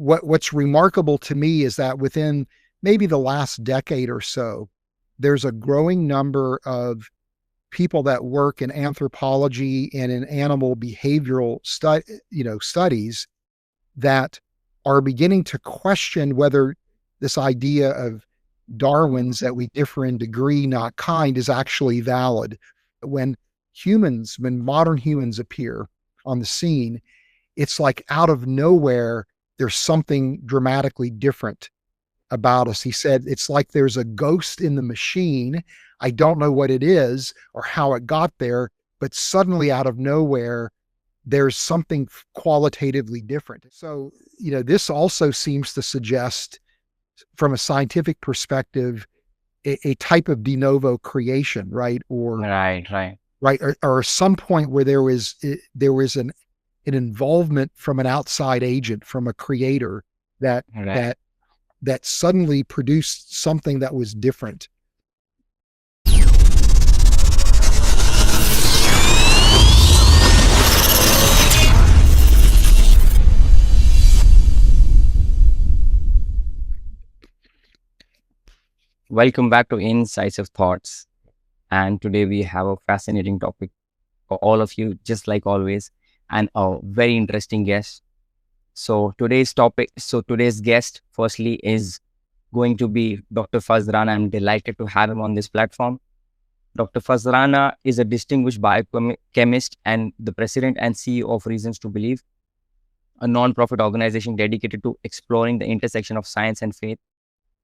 what's remarkable to me is that within maybe the last decade or so, there's a growing number of people that work in anthropology and in animal behavioral studies that are beginning to question whether this idea of Darwin's that we differ in degree, not kind, is actually valid. When modern humans appear on the scene, it's like out of nowhere, there's something dramatically different about us. He said, it's like there's a ghost in the machine. I don't know what it is or how it got there, but suddenly out of nowhere, there's something qualitatively different. So, this also seems to suggest, from a scientific perspective, a type of de novo creation, right? Or Right. right, or some point where there was an involvement from an outside agent, from a creator that Right. suddenly produced something that was different. Welcome back to Incisive Thoughts. And today we have a fascinating topic for all of you, just like always, and a very interesting guest. Today's guest, firstly, is going to be Dr. Fazale Rana. I'm delighted to have him on this platform. Dr. Fazale Rana is a distinguished biochemist and the president and CEO of Reasons to Believe, a non-profit organization dedicated to exploring the intersection of science and faith.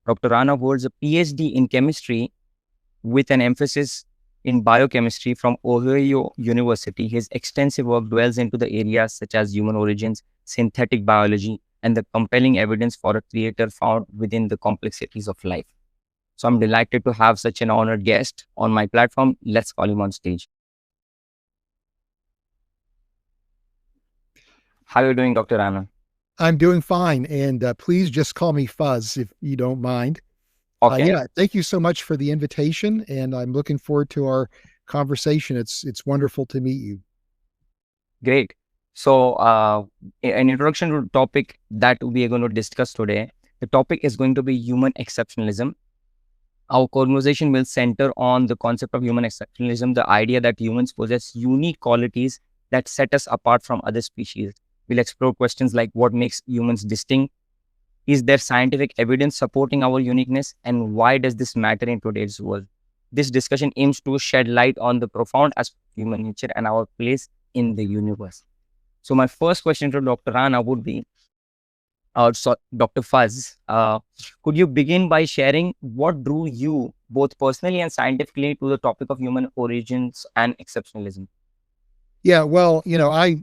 Dr. Rana holds a PhD in chemistry with an emphasis in biochemistry from Ohio University. His extensive work dwells into the areas such as human origins, synthetic biology, and the compelling evidence for a creator found within the complexities of life. So I'm delighted to have such an honored guest on my platform. Let's call him on stage. How are you doing, Dr. Rana? I'm doing fine, and please just call me Fuzz if you don't mind. Okay, Thank you so much for the invitation, and I'm looking forward to our conversation. It's wonderful to meet you. great. So an introduction to the topic that we are going to discuss today. The topic is going to be human exceptionalism. Our conversation will center on the concept of human exceptionalism, the idea that humans possess unique qualities that set us apart from other species. We'll explore questions like what makes humans distinct, is there scientific evidence supporting our uniqueness, and why does this matter in today's world? This discussion aims to shed light on the profound aspect of human nature and our place in the universe. So my first question to Dr. Rana would be, Dr. Fuzz, could you begin by sharing what drew you, both personally and scientifically, to the topic of human origins and exceptionalism? Yeah, well, I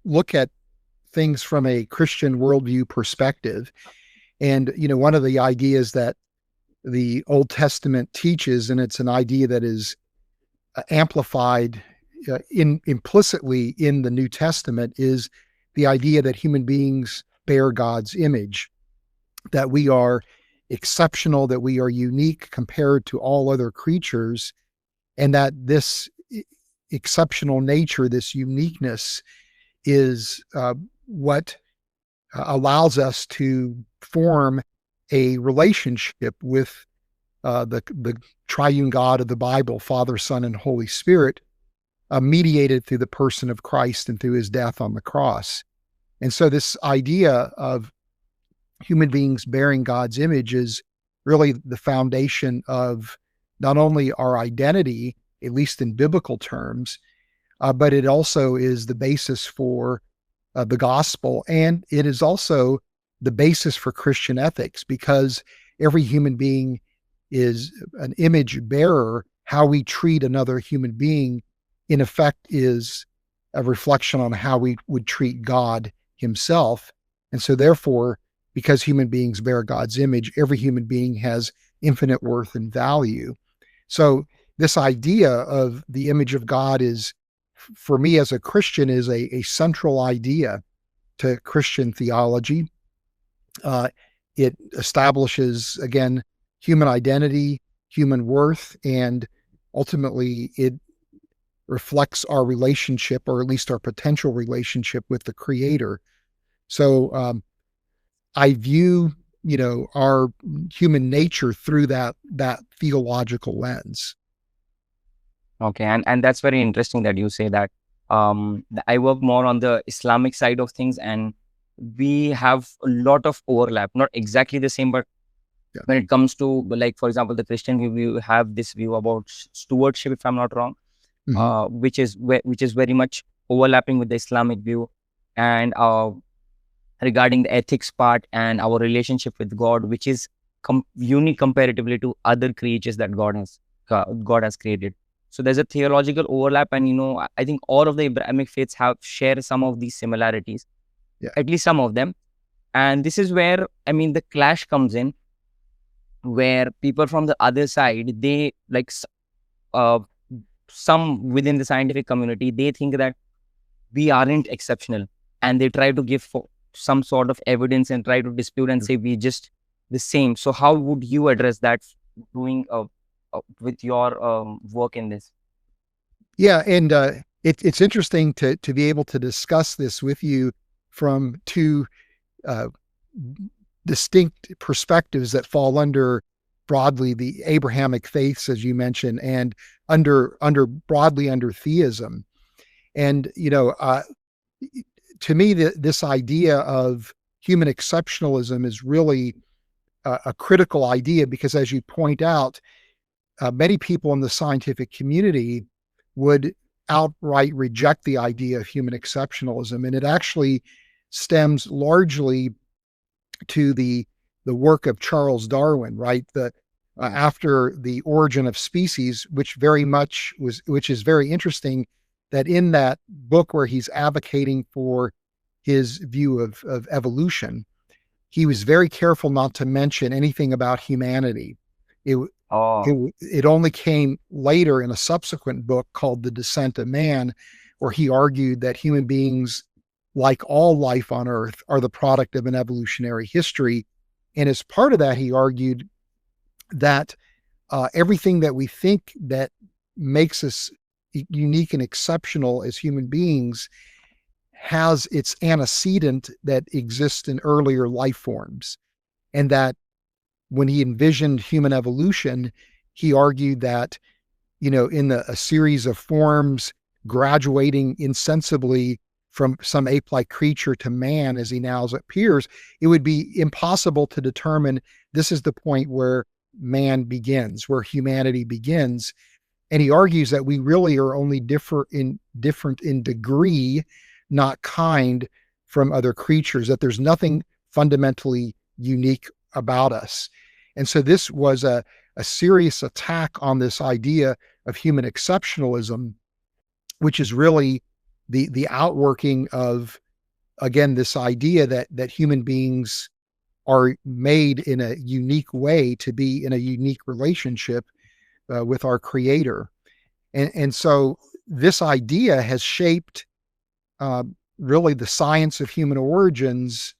look at things from a Christian worldview perspective. And, one of the ideas that the Old Testament teaches, and it's an idea that is amplified implicitly in the New Testament, is the idea that human beings bear God's image, that we are exceptional, that we are unique compared to all other creatures, and that this exceptional nature, this uniqueness, is what allows us to form a relationship with the triune God of the Bible, Father, Son, and Holy Spirit, mediated through the person of Christ and through his death on the cross. And so this idea of human beings bearing God's image is really the foundation of not only our identity, at least in biblical terms, but it also is the basis for the gospel. And it is also the basis for Christian ethics, because every human being is an image bearer. How we treat another human being, in effect, is a reflection on how we would treat God himself. And so therefore, because human beings bear God's image, every human being has infinite worth and value. So this idea of the image of God is, for me as a Christian, is a central idea to Christian theology. It establishes, again, human identity, human worth, and ultimately it reflects our relationship, or at least our potential relationship, with the Creator. So I view, our human nature through that theological lens. Okay, and that's very interesting that you say that. I work more on the Islamic side of things, and we have a lot of overlap. Not exactly the same, but Yeah. when it comes to, like, for example, the Christian view, we have this view about stewardship, if I'm not wrong, Mhm. which is very much overlapping with the Islamic view, and regarding the ethics part and our relationship with God, which is unique comparatively to other creatures that God has created. So there's a theological overlap, and I think all of the Abrahamic faiths have share some of these similarities, Yeah. at least some of them. And this is where, I mean, the clash comes in, where people from the other side, they like uh, some within the scientific community, they think that we aren't exceptional, and they try to give some sort of evidence and try to dispute and say we just the same. So how would you address that, doing with your work in this? Yeah, and it's interesting to be able to discuss this with you from two uh, distinct perspectives that fall under broadly the Abrahamic faiths, as you mentioned, and under broadly under theism. And to me, this idea of human exceptionalism is really a critical idea because, as you point out, many people in the scientific community would outright reject the idea of human exceptionalism, and it actually stems largely to the work of Charles Darwin, right? After the Origin of Species, which is very interesting, that in that book where he's advocating for his view of evolution, he was very careful not to mention anything about humanity. It, Oh, it only came later in a subsequent book called The Descent of Man, where he argued that human beings, like all life on Earth, are the product of an evolutionary history. And as part of that, he argued that everything that we think that makes us unique and exceptional as human beings has its antecedent that exists in earlier life forms. And that when he envisioned human evolution, he argued that, in a series of forms graduating insensibly from some ape-like creature to man as he now appears, it would be impossible to determine this is the point where man begins, where humanity begins. And he argues that we really are only different in degree, not kind, from other creatures, that there's nothing fundamentally unique about us. And so this was a serious attack on this idea of human exceptionalism, which is really the outworking of, again, this idea that human beings are made in a unique way to be in a unique relationship with our creator. And so this idea has shaped uh, really the science of human origins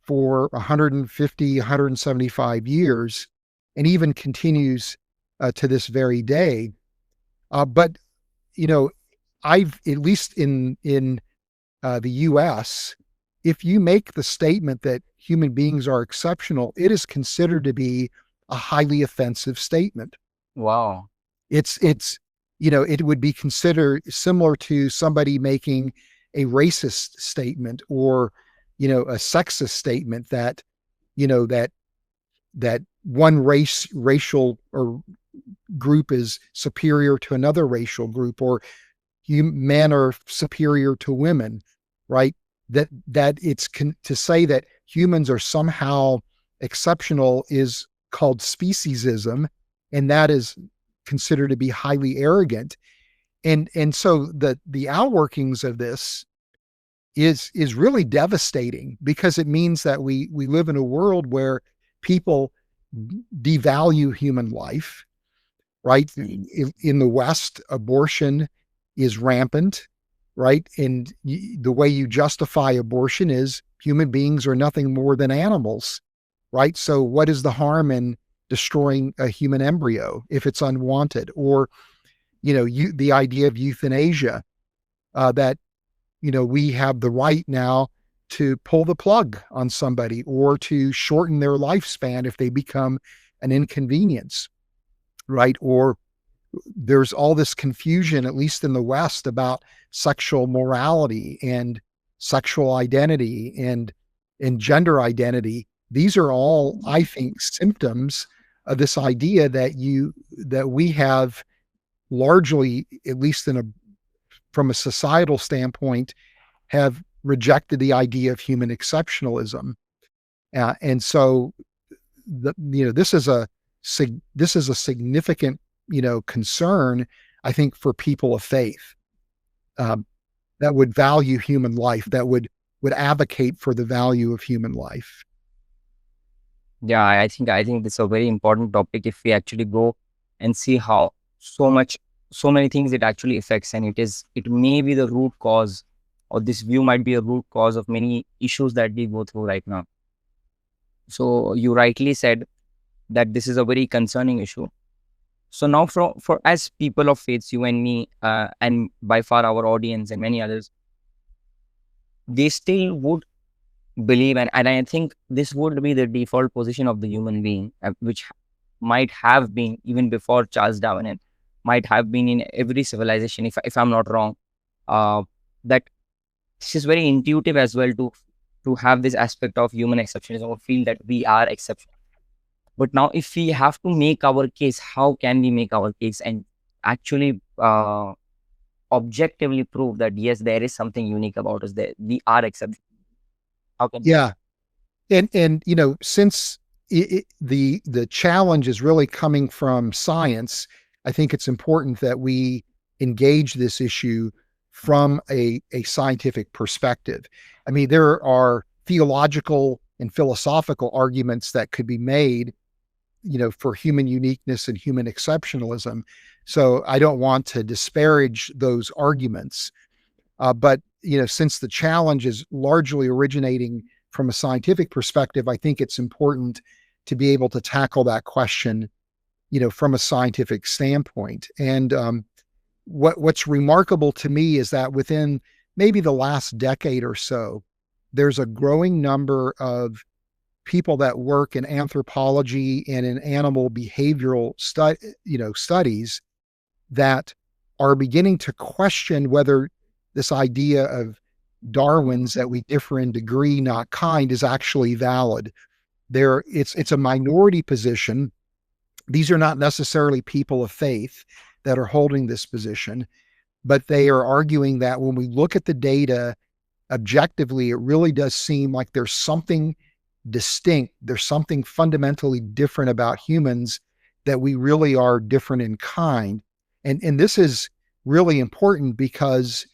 for 150, 175 years, and even continues to this very day. But you know, I've at least in the U.S., if you make the statement that human beings are exceptional, it is considered to be a highly offensive statement. wow. It's it would be considered similar to somebody making a racist statement or a sexist statement that that one racial or group is superior to another racial group, or men are superior to women, right? That to say that humans are somehow exceptional is called speciesism, and that is considered to be highly arrogant. And so the outworkings of this is really devastating because it means that we live in a world where people devalue human life, right? In the West, abortion is rampant, right? And the way you justify abortion is human beings are nothing more than animals, right? So what is the harm in destroying a human embryo if it's unwanted? Or, the idea of euthanasia, that, we have the right now to pull the plug on somebody or to shorten their lifespan if they become an inconvenience, right? Or there's all this confusion, at least in the West, about sexual morality and sexual identity and gender identity. These are all, I think, symptoms of this idea that we have largely, at least from a societal standpoint, have rejected the idea of human exceptionalism. And so this is a significant concern, I think, for people of faith, that would value human life, that would advocate for the value of human life. Yeah, I think this is a very important topic if we actually go and see how so many things it actually affects, and it may be the root cause, or this view might be a root cause of many issues that we go through right now. So you rightly said that this is a very concerning issue. So now for as people of faith, you and me, and by far our audience and many others, they still would believe, and I think this would be the default position of the human being, which might have been even before Charles Darwin, and might have been in every civilization, if I'm not wrong, that this is very intuitive as well to have this aspect of human exceptionalism, or feel that we are exceptional. But now, if we have to make our case, how can we make our case and actually objectively prove that yes, there is something unique about us, that we are exceptional? How can we? Yeah. And since the challenge is really coming from science, I think it's important that we engage this issue from a scientific perspective. I mean, there are theological and philosophical arguments that could be made, for human uniqueness and human exceptionalism. So I don't want to disparage those arguments. But since the challenge is largely originating from a scientific perspective, I think it's important to be able to tackle that question, from a scientific standpoint. And what's remarkable to me is that within maybe the last decade or so, there's a growing number of people that work in anthropology and in animal behavioral studies that are beginning to question whether this idea of Darwin's, that we differ in degree, not kind, is actually valid. It's a minority position. These are not necessarily people of faith that are holding this position, but they are arguing that when we look at the data objectively, it really does seem like there's something distinct, there's something fundamentally different about humans, that we really are different in kind. And this is really important because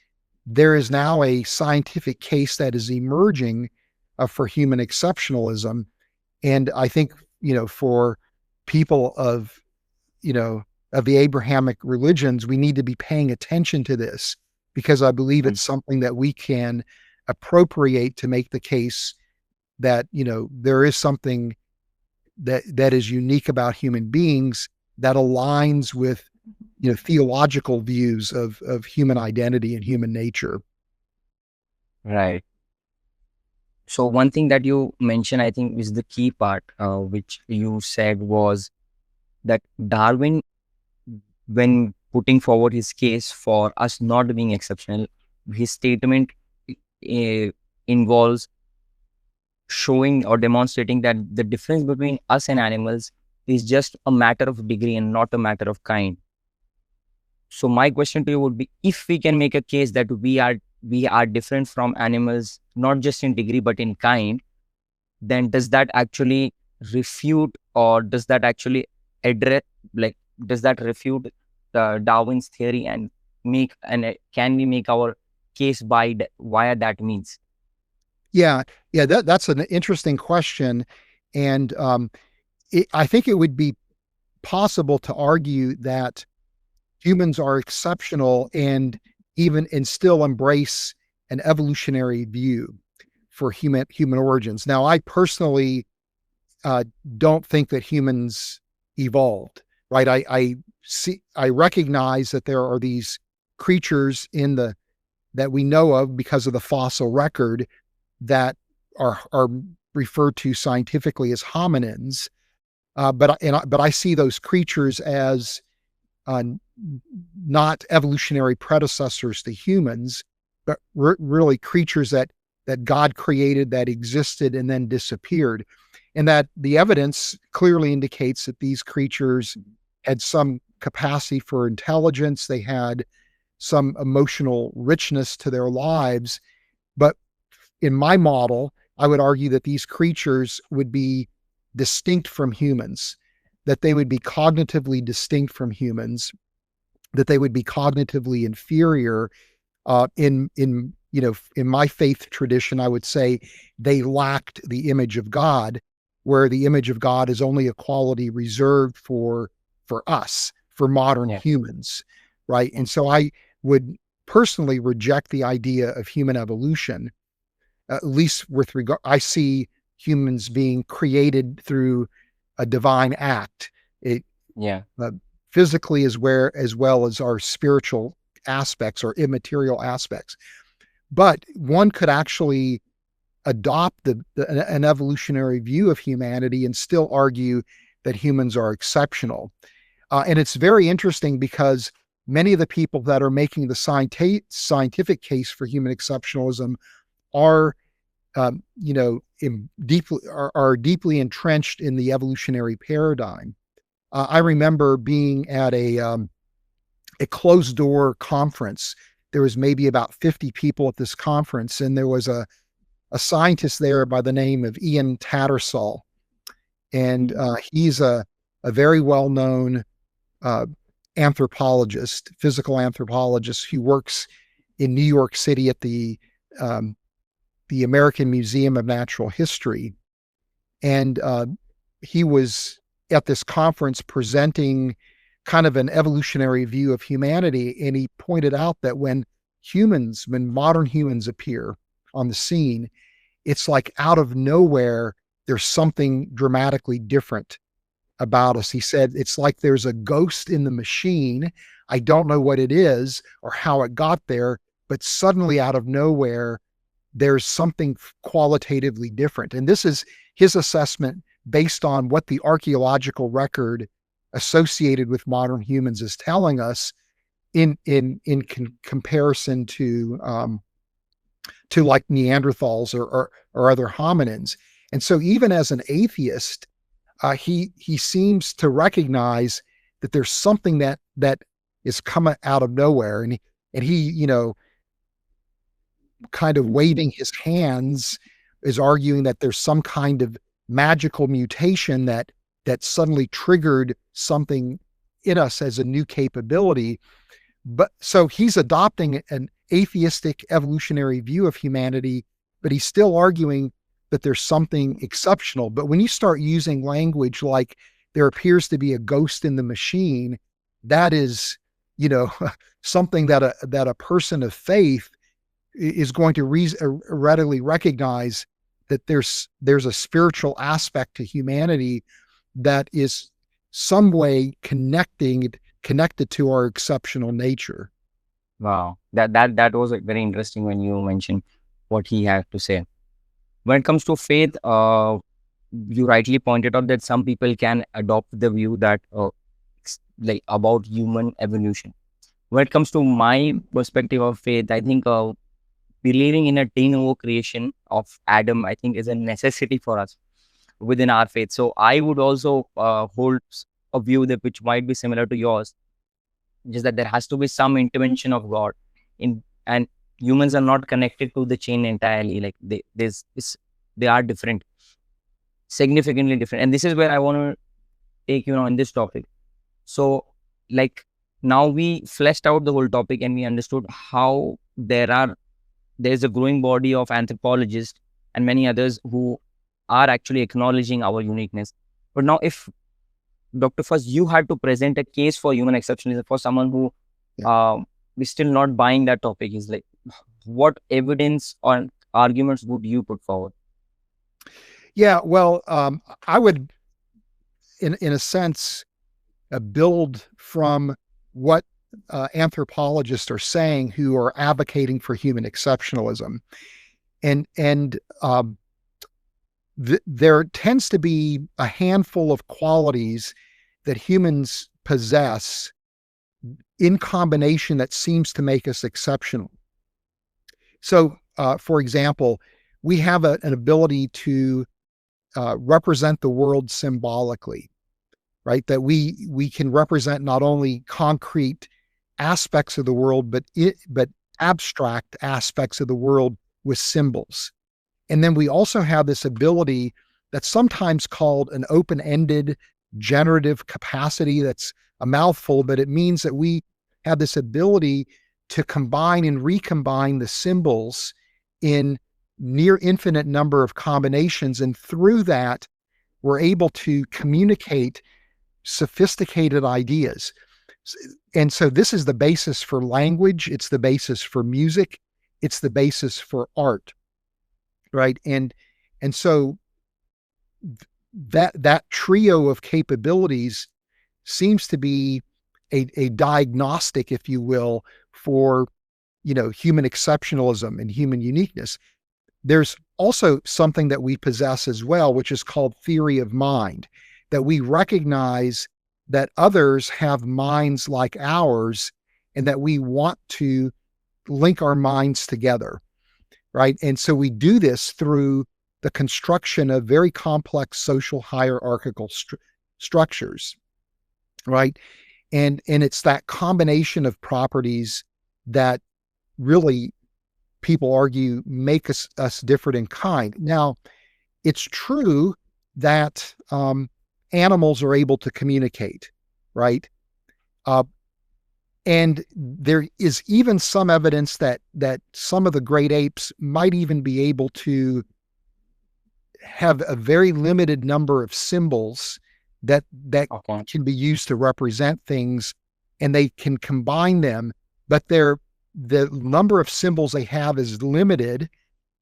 there is now a scientific case that is emerging for human exceptionalism. And I think, for people of the Abrahamic religions, we need to be paying attention to this, because I believe it's something that we can appropriate to make the case that, there is something that is unique about human beings that aligns with, theological views of human identity and human nature. Right. So one thing that you mentioned, I think, is the key part, which you said was that Darwin, when putting forward his case for us not being exceptional, his statement involves showing or demonstrating that the difference between us and animals is just a matter of degree and not a matter of kind. So my question to you would be, if we can make a case that we are different from animals, not just in degree but in kind, then does that actually refute, or does that actually address, does that refute Darwin's theory, and can we make our case via that means? Yeah, that's an interesting question, and I think it would be possible to argue that humans are exceptional and still embrace an evolutionary view for human origins. Now, I personally don't think that humans evolved, right? I recognize that there are these creatures that we know of because of the fossil record that are referred to scientifically as hominins, but I see those creatures as not evolutionary predecessors to humans, but really creatures that God created, that existed and then disappeared, and that the evidence clearly indicates that these creatures had some capacity for intelligence, they had some emotional richness to their lives. But in my model, I would argue that these creatures would be distinct from humans, that they would be cognitively distinct from humans, that they would be cognitively inferior. In my faith tradition, I would say they lacked the image of God, where the image of God is only a quality reserved for us, for modern humans, right? And so I would personally reject the idea of human evolution, at least with regard. I see humans being created through a divine act. It, physically as well as our spiritual aspects or immaterial aspects. But one could actually adopt an evolutionary view of humanity and still argue that humans are exceptional. And it's very interesting because many of the people that are making the scientific case for human exceptionalism are deeply entrenched in the evolutionary paradigm. I remember being at a closed door conference. There was maybe about 50 people at this conference, and there was a scientist there by the name of Ian Tattersall. And he's a very well-known anthropologist, physical anthropologist, who works in New York City at the American Museum of Natural History. And he was at this conference presenting kind of an evolutionary view of humanity. And he pointed out that when modern humans appear on the scene, it's like out of nowhere, there's something dramatically different about us. He said, it's like there's a ghost in the machine. I don't know what it is or how it got there, but suddenly out of nowhere, there's something qualitatively different. And this is his assessment based on what the archaeological record associated with modern humans is telling us in comparison to like Neanderthals or other hominins. And so even as an atheist, he seems to recognize that there's something that is coming out of nowhere. And he kind of waving his hands is arguing that there's some kind of magical mutation that suddenly triggered something in us as a new capability. But so he's adopting an atheistic evolutionary view of humanity, but he's still arguing that there's something exceptional. But when you start using language like there appears to be a ghost in the machine, that is, something that a person of faith is going to readily recognize, that there's a spiritual aspect to humanity that is some way connected to our exceptional nature. Wow, that was very interesting when you mentioned what he had to say. When it comes to faith, you rightly pointed out that some people can adopt the view that like about human evolution. When it comes to my perspective of faith, I think believing in a de novo creation of Adam, I think, is a necessity for us within our faith. So I would also hold a view that which might be similar to yours, just that there has to be some intervention of God and humans are not connected to the chain entirely. Like they are different, significantly different. And this is where I want to take in this topic. So like now we fleshed out the whole topic and we understood how there's a growing body of anthropologists and many others who are actually acknowledging our uniqueness. But now if Dr. Faz, you had to present a case for human exceptionalism for someone who is still not buying that topic, is like, what evidence or arguments would you put forward? Yeah, well, I would, in a sense, build from what anthropologists are saying who are advocating for human exceptionalism. And there tends to be a handful of qualities that humans possess in combination that seems to make us exceptional. So, for example, we have an ability to represent the world symbolically, right? That we can represent not only concrete aspects of the world, but abstract aspects of the world with symbols. And then we also have this ability that's sometimes called an open-ended generative capacity. That's a mouthful, but it means that we have this ability to combine and recombine the symbols in near infinite number of combinations. And through that, we're able to communicate sophisticated ideas. And so this is the basis for language. It's the basis for music. It's the basis for art, right? And so that trio of capabilities seems to be a diagnostic, if you will, for human exceptionalism and human uniqueness. There's also something that we possess as well, which is called theory of mind, that we recognize that others have minds like ours and that we want to link our minds together, right? And so we do this through the construction of very complex social hierarchical structures, right? And it's that combination of properties that really people argue make us different in kind. Now, it's true that animals are able to communicate, right? And there is even some evidence that some of the great apes might even be able to have a very limited number of symbols that can be used to represent things, and they can combine them, but the number of symbols they have is limited,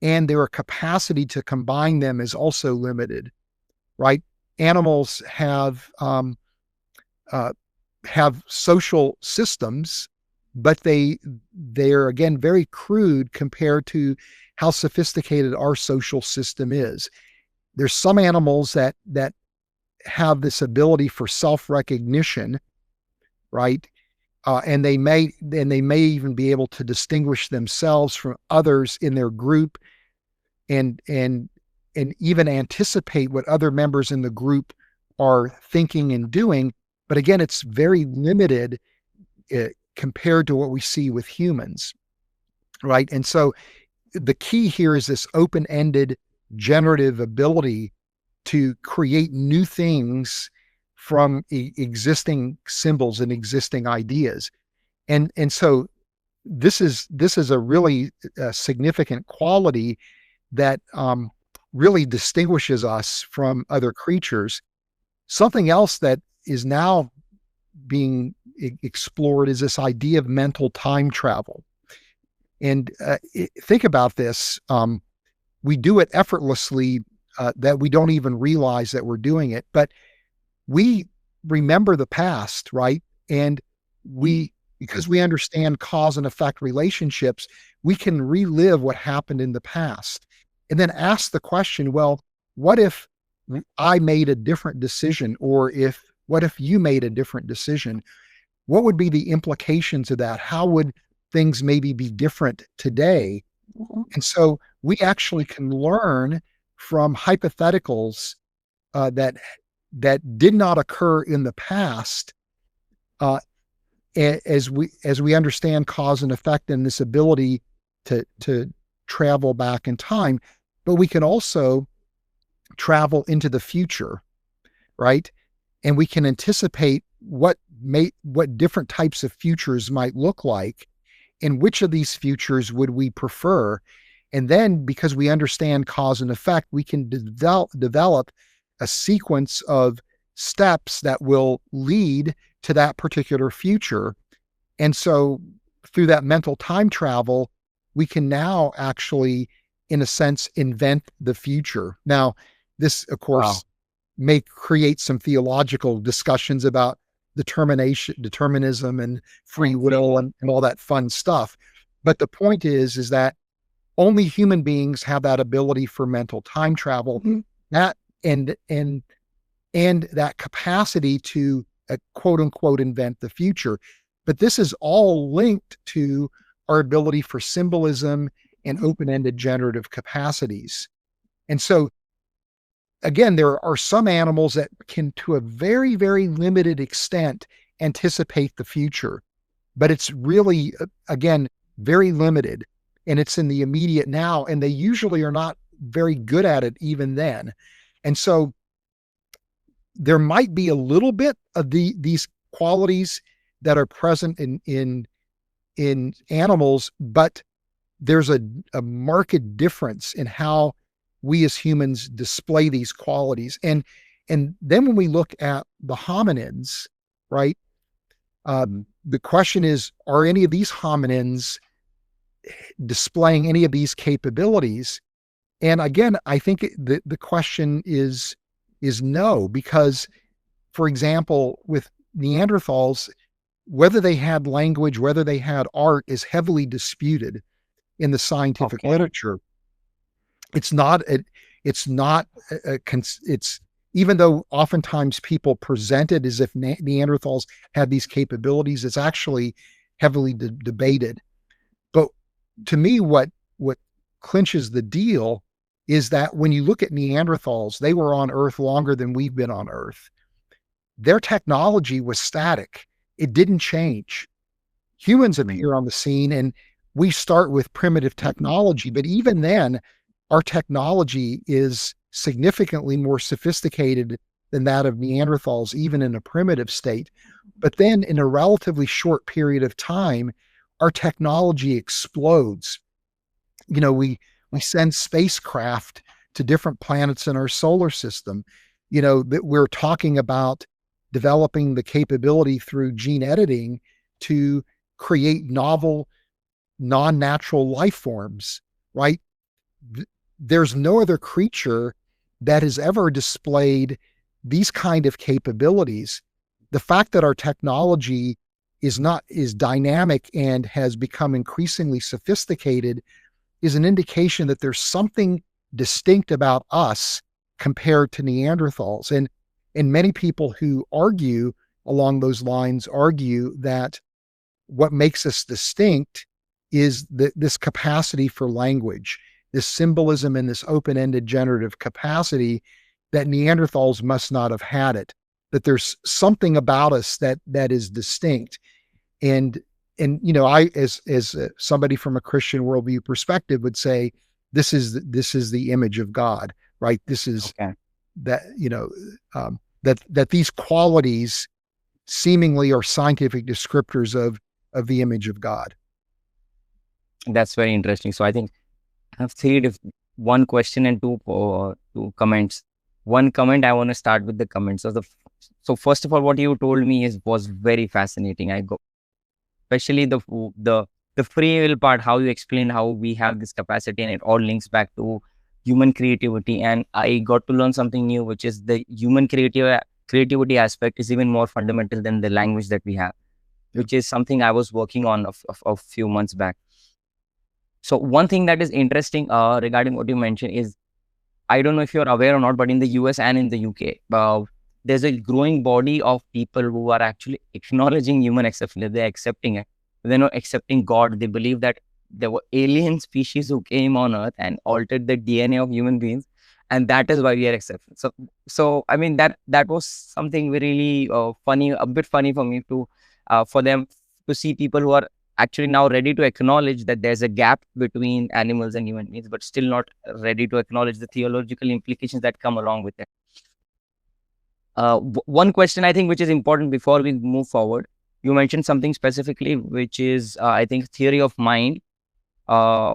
and their capacity to combine them is also limited, right? Animals have social systems, but they're again very crude compared to how sophisticated our social system is. There's some animals that have this ability for self-recognition, right? And they may even be able to distinguish themselves from others in their group, and even anticipate what other members in the group are thinking and doing. But again, it's very limited compared to what we see with humans, right? And so the key here is this open-ended generative ability to create new things from existing symbols and existing ideas. And so this is a really significant quality that really distinguishes us from other creatures. Something else that is now being explored is this idea of mental time travel. And think about this. We do it effortlessly, that we don't even realize that we're doing it. But we remember the past, right? And because we understand cause and effect relationships, we can relive what happened in the past and then ask the question, well, what if I made a different decision? Or what if you made a different decision? What would be the implications of that? How would things maybe be different today? And so we actually can learn from hypotheticals that did not occur in the past, as we understand cause and effect and this ability to travel back in time. But we can also travel into the future, right? And we can anticipate what different types of futures might look like, and which of these futures would we prefer. And then, because we understand cause and effect, we can develop a sequence of steps that will lead to that particular future. And so through that mental time travel, we can now actually, in a sense, invent the future. Now, this, of course, may create some theological discussions about determinism and free will and all that fun stuff. But the point is that only human beings have that ability for mental time travel, that and that capacity to quote unquote invent the future. But this is all linked to our ability for symbolism and open-ended generative capacities. And so again, there are some animals that can, to a very, very limited extent, anticipate the future, but it's really, again, very limited, and it's in the immediate now, and they usually are not very good at it even then. And so there might be a little bit of these qualities that are present in animals, but there's a marked difference in how we as humans display these qualities. And then when we look at the hominids, right, the question is, are any of these hominins displaying any of these capabilities? And again, I think the question is no, because, for example, with Neanderthals, whether they had language, whether they had art, is heavily disputed in the scientific literature. It's not it's even though oftentimes people present it as if Neanderthals had these capabilities, it's actually heavily debated. But to me, what clinches the deal is that when you look at Neanderthals, they were on Earth longer than we've been on Earth. Their technology was static. It didn't change. Humans appear on the scene and we start with primitive technology, but even then, our technology is significantly more sophisticated than that of Neanderthals, even in a primitive state. But then in a relatively short period of time, our technology explodes. You know, we send spacecraft to different planets in our solar system. You know, that we're talking about developing the capability through gene editing to create novel, non-natural life forms, right? There's no other creature that has ever displayed these kind of capabilities. The fact that our technology is dynamic and has become increasingly sophisticated is an indication that there's something distinct about us compared to Neanderthals. And many people who argue along those lines argue that what makes us distinct is this capacity for language, this symbolism and this open-ended generative capacity that Neanderthals must not have had it, that there's something about us that is distinct. And you know, I, as somebody from a Christian worldview perspective, would say this is the image of God, right? This is that, you know, that these qualities seemingly are scientific descriptors of the image of God. That's very interesting. So I think I have one question and two comments. One comment, I want to start with the comments. So first of all, what you told me was very fascinating. Especially the free will part, how you explain how we have this capacity, and it all links back to human creativity. And I got to learn something new, which is the human creativity aspect is even more fundamental than the language that we have, which is something I was working on a few months back. So one thing that is interesting regarding what you mentioned is, I don't know if you're aware or not, but in the US and in the UK, there's a growing body of people who are actually acknowledging human exceptionalism. They're accepting it. They're not accepting God. They believe that there were alien species who came on Earth and altered the DNA of human beings, and that is why we are accepted. So I mean, that was something really funny, a bit funny for me to, for them to see people who are actually now ready to acknowledge that there's a gap between animals and human beings, but still not ready to acknowledge the theological implications that come along with it. One question I think which is important before we move forward, you mentioned something specifically, which is I think theory of mind,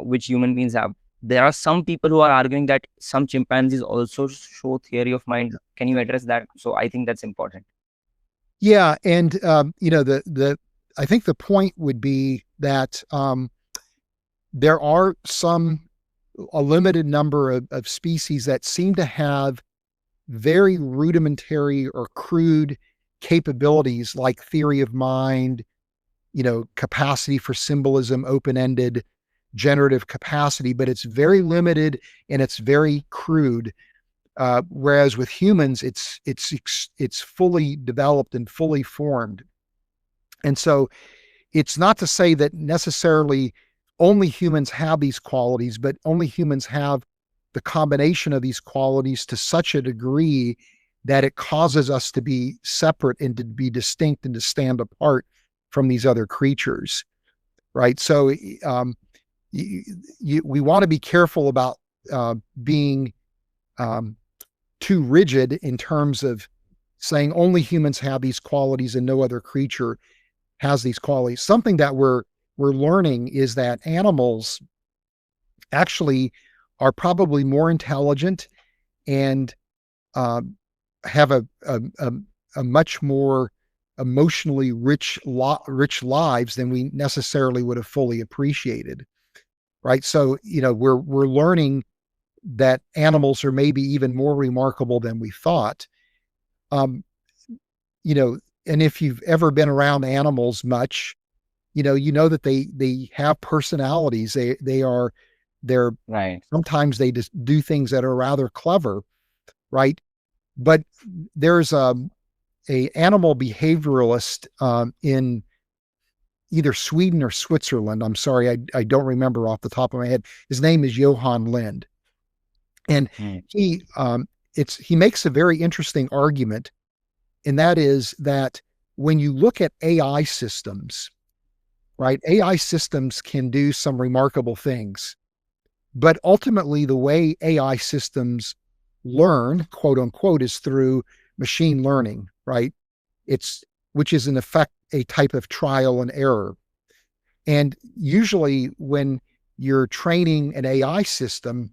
which human beings have. There are some people who are arguing that some chimpanzees also show theory of mind. Can you address that? So I think that's important. Yeah, and you know, I think the point would be that there are a limited number of species that seem to have very rudimentary or crude capabilities like theory of mind, you know, capacity for symbolism, open-ended generative capacity, but it's very limited and it's very crude. Whereas with humans, it's fully developed and fully formed. And so it's not to say that necessarily only humans have these qualities, but only humans have the combination of these qualities to such a degree that it causes us to be separate and to be distinct and to stand apart from these other creatures, right? So we want to be careful about being too rigid in terms of saying only humans have these qualities and no other creature has these qualities. Something that we're learning is that animals actually are probably more intelligent and have a much more emotionally rich lives than we necessarily would have fully appreciated, right? So we're learning that animals are maybe even more remarkable than we thought. And if you've ever been around animals much, you know that they have personalities. They're Right. sometimes they just do things that are rather clever, right? But there's a animal behavioralist in either Sweden or Switzerland. I'm sorry, I don't remember off the top of my head. His name is Johan Lind, and he makes a very interesting argument, and that is that when you look at AI systems, right? AI systems can do some remarkable things, but ultimately the way AI systems learn, quote unquote, is through machine learning, right? Which is in effect a type of trial and error. And usually when you're training an AI system,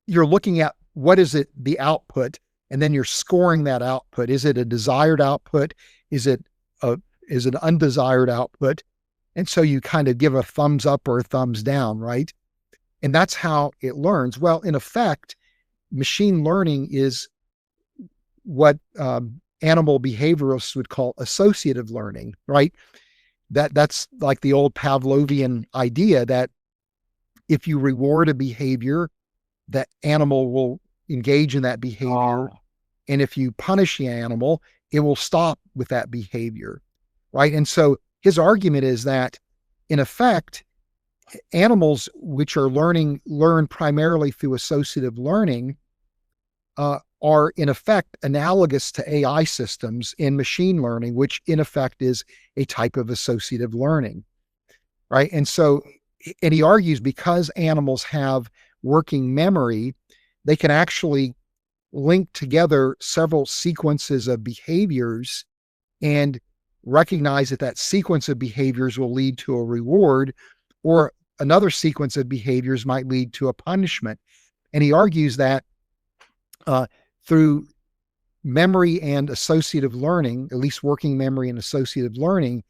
you're looking at what is it, the output, and then you're scoring that output. Is it a desired output? Is it an undesired output? And so you kind of give a thumbs up or a thumbs down, right? And that's how it learns. Well, in effect, machine learning is what animal behaviorists would call associative learning, right? That's like the old Pavlovian idea that if you reward a behavior, that animal will engage in that behavior. And if you punish the animal, it will stop with that behavior, right? And so his argument is that, in effect, animals which are learn primarily through associative learning are in effect analogous to AI systems in machine learning, which in effect is a type of associative learning, right? And so, and he argues because animals have working memory, they can actually link together several sequences of behaviors and recognize that sequence of behaviors will lead to a reward, or another sequence of behaviors might lead to a punishment. And he argues that through memory and associative learning, at least working memory and associative learning,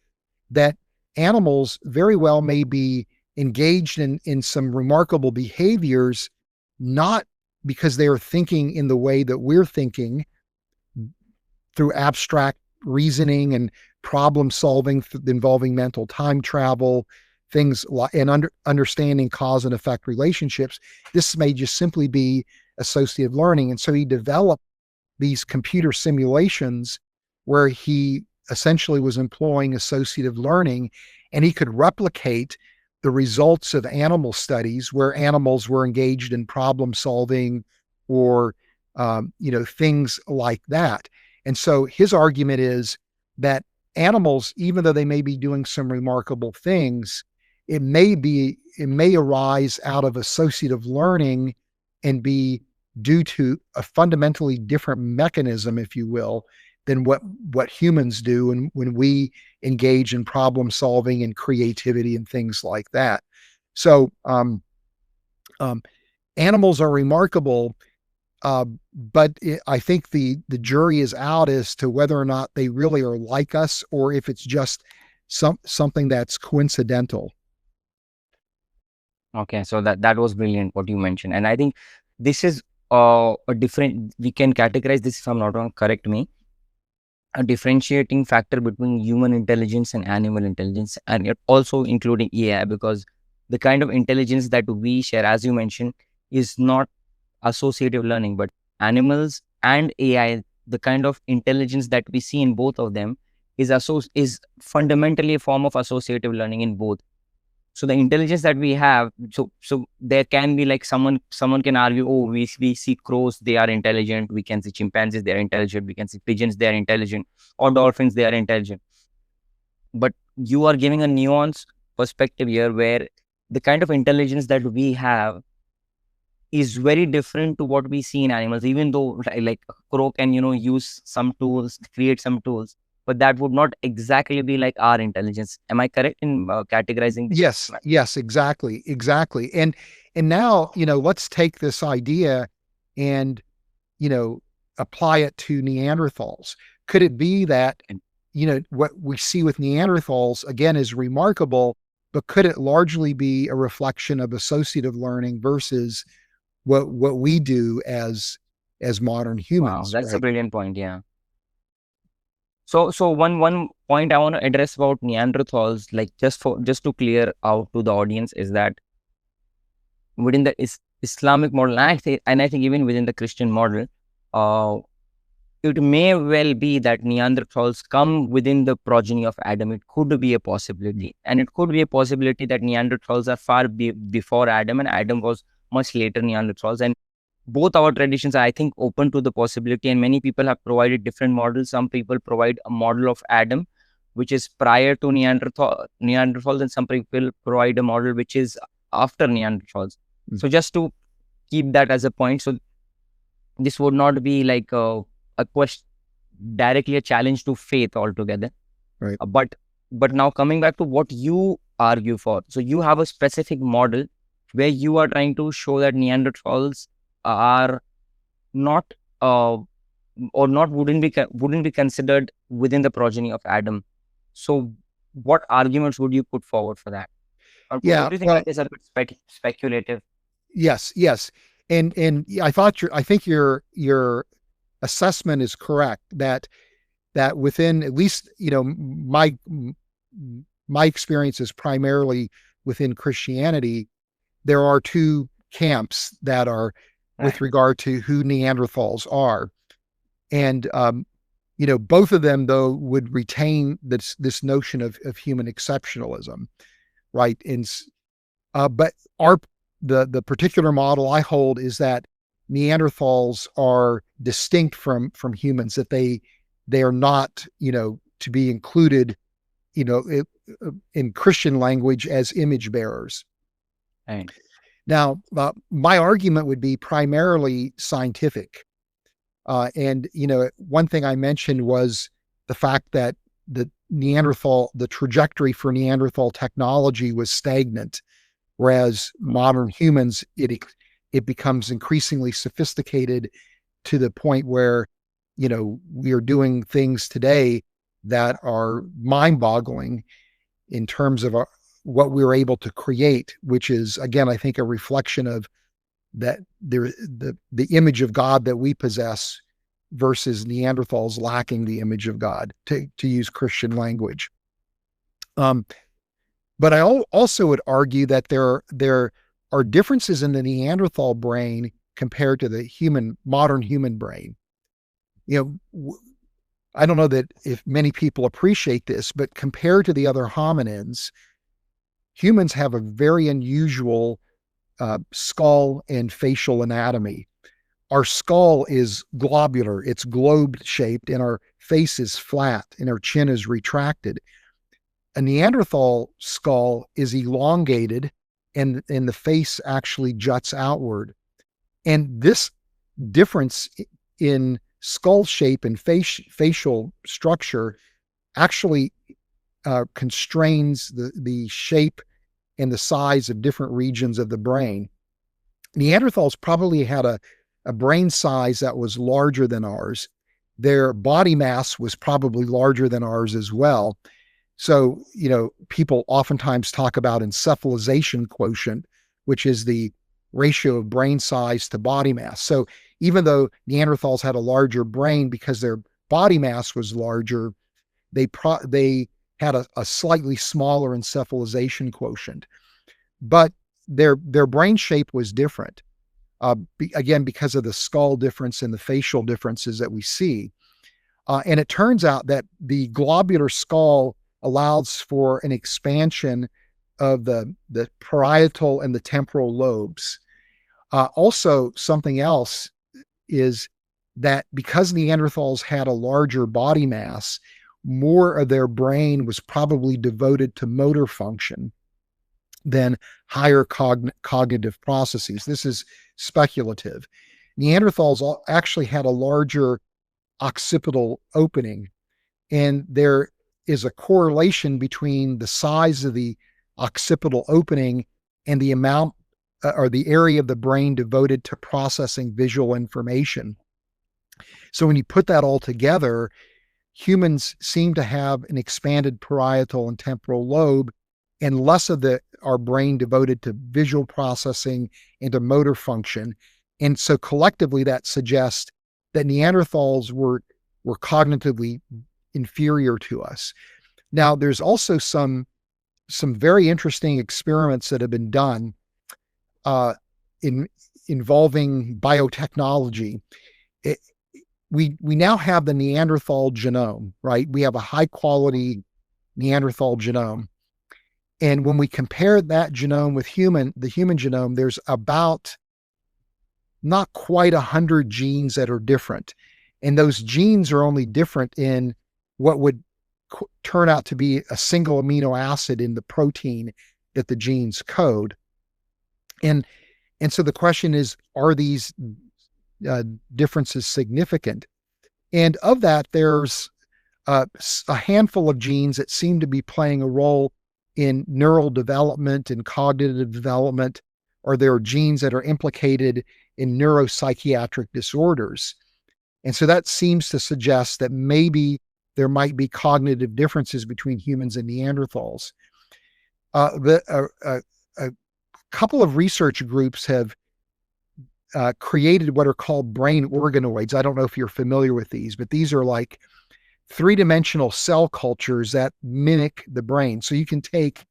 that animals very well may be engaged in some remarkable behaviors, not because they are thinking in the way that we're thinking through abstract reasoning and problem solving involving mental time travel, things like, and understanding cause and effect relationships. This may just simply be associative learning. And so he developed these computer simulations where he essentially was employing associative learning, and he could replicate the results of animal studies where animals were engaged in problem solving or things like that. And so his argument is that animals, even though they may be doing some remarkable things, it may arise out of associative learning and be due to a fundamentally different mechanism, if you will, than what humans do and when we engage in problem solving and creativity and things like that. So animals are remarkable, but I think the jury is out as to whether or not they really are like us or if it's just something that's coincidental. Okay, so that was brilliant what you mentioned, and I think this is a different. We can categorize this, if I'm not wrong, correct me, a differentiating factor between human intelligence and animal intelligence, and it also including AI, because the kind of intelligence that we share, as you mentioned, is not associative learning, but animals and AI, the kind of intelligence that we see in both of them is fundamentally a form of associative learning in both. So the intelligence that we have, so there can be like someone can argue, oh, we see crows, they are intelligent. We can see chimpanzees, they are intelligent. We can see pigeons, they are intelligent, or dolphins, they are intelligent. But you are giving a nuanced perspective here, where the kind of intelligence that we have is very different to what we see in animals. Even though like a crow can use some tools, create some tools, but that would not exactly be like our intelligence. Am I correct in categorizing this? Yes, exactly. And now, let's take this idea and, apply it to Neanderthals. Could it be that, what we see with Neanderthals again is remarkable, but could it largely be a reflection of associative learning versus what we do as modern Wow, humans, that's a right? brilliant point. Yeah. So one point I want to address about Neanderthals, like just to clear out to the audience, is that within the Islamic model, and I think even within the Christian model, uh, it may well be that Neanderthals come within the progeny of Adam. It could be a possibility, and it could be a possibility that Neanderthals are far before Adam, and Adam was much later Neanderthals. And both our traditions are, I think, open to the possibility, and many people have provided different models. Some people provide a model of Adam, which is prior to Neanderthals, and some people provide a model which is after Neanderthals. So just to keep that as a point, so this would not be like a question, directly a challenge to faith altogether. Right. But now coming back to what you argue for, so you have a specific model where you are trying to show that Neanderthals are not or not wouldn't be considered within the progeny of Adam. So what arguments would you put forward for that? Or Yeah, don't you think well, that is a bit speculative? yes. And I think your assessment is correct that within, at least, my experience is primarily within Christianity, there are two camps that are with Right. regard to who Neanderthals are. And, both of them, though, would retain this notion of human exceptionalism, right? But the particular model I hold is that Neanderthals are distinct from humans, that they are not, to be included, in Christian language as image bearers. Right. Now, my argument would be primarily scientific. And, one thing I mentioned was the fact that the trajectory for Neanderthal technology was stagnant, whereas modern humans, it becomes increasingly sophisticated to the point where, we are doing things today that are mind-boggling in terms of what we were able to create, which is, again, I think a reflection of that the image of God that we possess versus Neanderthals lacking the image of God, to use Christian language. But I also would argue that there are differences in the Neanderthal brain compared to the modern human brain. I don't know that if many people appreciate this, but compared to the other hominins, humans have a very unusual skull and facial anatomy. Our skull is globular, it's globe shaped, and our face is flat and our chin is retracted. A Neanderthal skull is elongated and the face actually juts outward. And this difference in skull shape and facial structure actually constrains the shape and the size of different regions of the brain. Neanderthals probably had a brain size that was larger than ours. Their body mass was probably larger than ours as well. So, people oftentimes talk about encephalization quotient, which is the ratio of brain size to body mass. So even though Neanderthals had a larger brain because their body mass was larger, they had a slightly smaller encephalization quotient. but their brain shape was different. Again, because of the skull difference and the facial differences that we see. And it turns out that the globular skull allows for an expansion of the parietal and the temporal lobes. Also, something else is that because Neanderthals had a larger body mass, more of their brain was probably devoted to motor function than higher cognitive processes. This is speculative. Neanderthals actually had a larger occipital opening, and there is a correlation between the size of the occipital opening and the amount or the area of the brain devoted to processing visual information. So when you put that all together, humans seem to have an expanded parietal and temporal lobe and less of our brain devoted to visual processing and to motor function. And so collectively that suggests that Neanderthals were cognitively inferior to us. Now, there's also some very interesting experiments that have been done involving biotechnology. We now have the Neanderthal genome, right? We have a high quality Neanderthal genome. And when we compare that genome with the human genome, there's about not quite 100 genes that are different. And those genes are only different in what would turn out to be a single amino acid in the protein that the genes code. And so the question is, are these differences significant? And of that, there's a handful of genes that seem to be playing a role in neural development and cognitive development, or there are genes that are implicated in neuropsychiatric disorders. And so that seems to suggest that maybe there might be cognitive differences between humans and Neanderthals. A couple of research groups have created what are called brain organoids. I don't know if you're familiar with these, but these are like three-dimensional cell cultures that mimic the brain. So you can take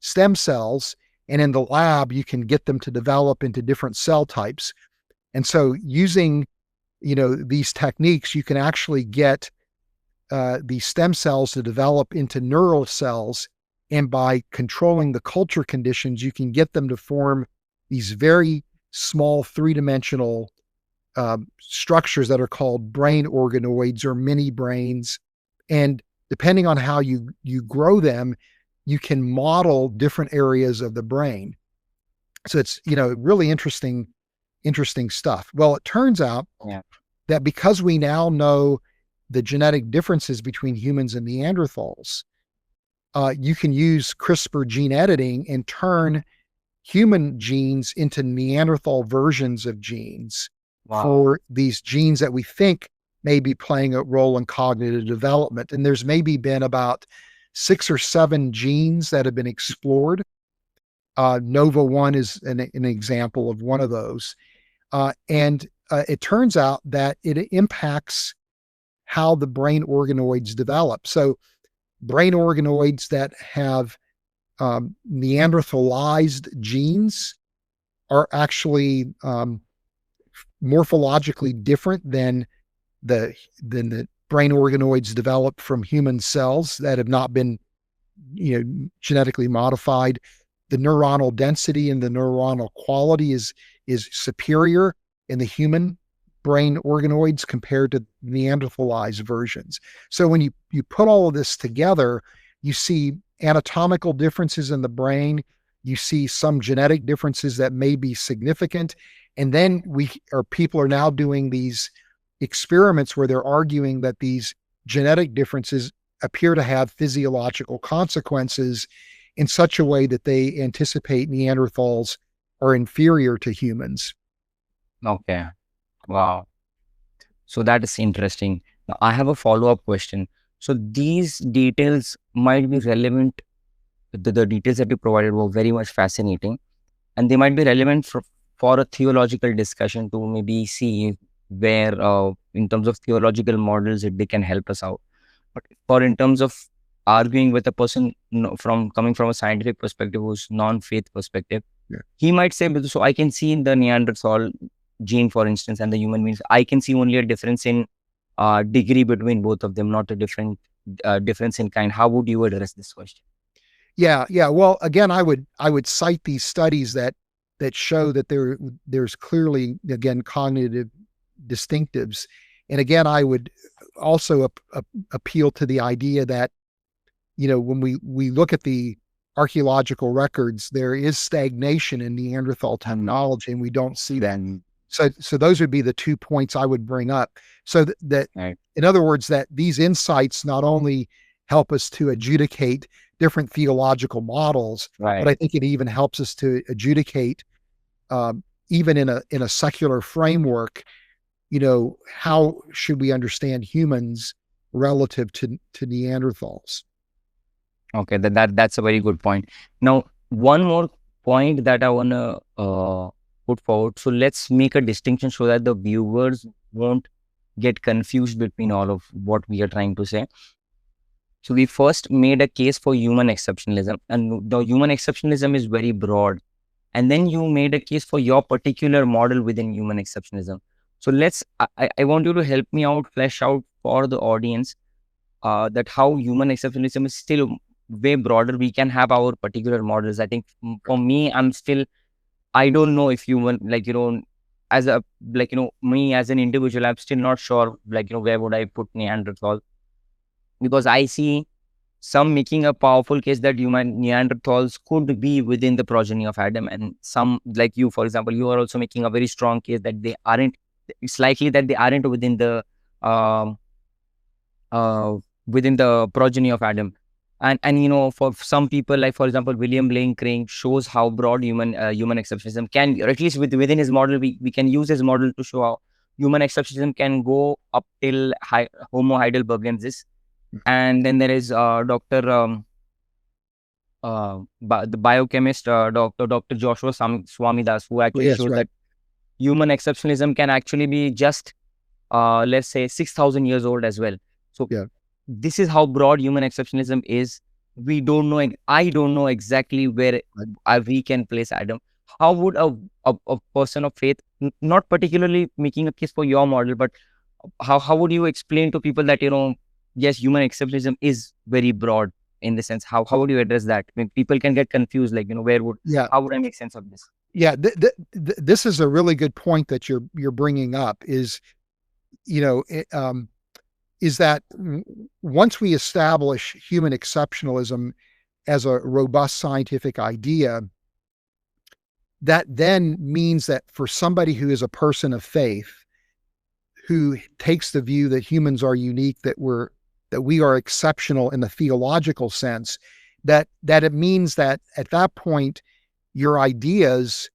stem cells, and in the lab, you can get them to develop into different cell types. And so using, these techniques, you can actually get these stem cells to develop into neural cells. And by controlling the culture conditions, you can get them to form these very small three-dimensional structures that are called brain organoids or mini brains. And depending on how you grow them, you can model different areas of the brain. So it's, really interesting stuff. Well, it turns out that because we now know the genetic differences between humans and Neanderthals, you can use CRISPR gene editing and turn human genes into Neanderthal versions of genes. Wow. For these genes that we think may be playing a role in cognitive development. And there's maybe been about 6 or 7 genes that have been explored. NOVA1 is an example of one of those. And it turns out that it impacts how the brain organoids develop. So brain organoids that have Neanderthalized genes are actually morphologically different than the brain organoids developed from human cells that have not been, genetically modified. The neuronal density and the neuronal quality is superior in the human brain organoids compared to Neanderthalized versions. So when you put all of this together, you see anatomical differences in the brain, you see some genetic differences that may be significant. And then people are now doing these experiments where they're arguing that these genetic differences appear to have physiological consequences in such a way that they anticipate Neanderthals are inferior to humans. Okay. Wow. So that is interesting. Now, I have a follow-up question. So these details might be relevant. The details that you provided were very much fascinating, and they might be relevant for a theological discussion to maybe see where, in terms of theological models, they can help us out. But in terms of arguing with a person from coming from a scientific perspective who's non-faith perspective, he might say, so I can see in the Neanderthal gene, for instance, and the human beings, I can see only a difference in degree between both of them, not a difference in kind. How would you address this question? Yeah. Well, again, I would cite these studies that show that there's clearly, again, cognitive distinctives. And again, I would also appeal to the idea that, when we look at the archaeological records, there is stagnation in Neanderthal technology, and we don't see that. So those would be the 2 points I would bring up. So that Right. in other words, that these insights not only help us to adjudicate different theological models, but I think it even helps us to adjudicate, even in a secular framework, how should we understand humans relative to Neanderthals? Okay, that's a very good point. Now, one more point that I wanna put forward. So let's make a distinction so that the viewers won't get confused between all of what we are trying to say. So we first made a case for human exceptionalism, and the human exceptionalism is very broad. And then you made a case for your particular model within human exceptionalism. So I want you to help me out, flesh out for the audience that how human exceptionalism is still way broader. We can have our particular models. I think for me, I don't know if human, as a, me as an individual, I'm still not sure, where would I put Neanderthal? Because I see some making a powerful case that human Neanderthals could be within the progeny of Adam, and some, like you, for example, you are also making a very strong case that they aren't. It's likely that they aren't um, within the progeny of Adam. And for some people, like for example, William Lane Craig shows how broad human exceptionalism can, or at least within his model, we can use his model to show how human exceptionalism can go up till Homo heidelbergensis. And then there is Dr. The biochemist, Dr. Joshua Swamidass, who actually shows that human exceptionalism can actually be just, let's say, 6,000 years old as well. So this is how broad human exceptionalism is. We don't know, I don't know exactly where we can place Adam. How would a person of faith, not particularly making a case for your model, but how would you explain to people that, yes, human exceptionalism is very broad in the sense, how would you address that? I mean, people can get confused, how would I make sense of this? Yeah, this is a really good point that you're bringing up. Is is that once we establish human exceptionalism as a robust scientific idea, that then means that for somebody who is a person of faith, who takes the view that humans are unique, that we are exceptional in the theological sense, that it means that at that point, your ideas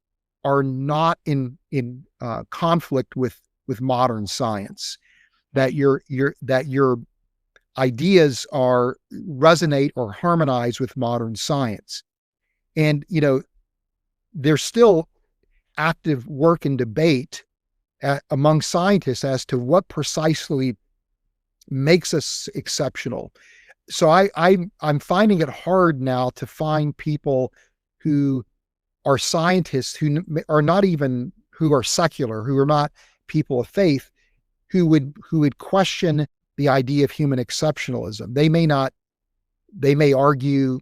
are not in conflict with modern science, that your ideas resonate or harmonize with modern science. And there's still active work and debate among scientists as to what precisely makes us exceptional. So I'm finding it hard now to find people who are scientists, who are not even, who are secular, who are not people of faith, who would question the idea of human exceptionalism. They may argue,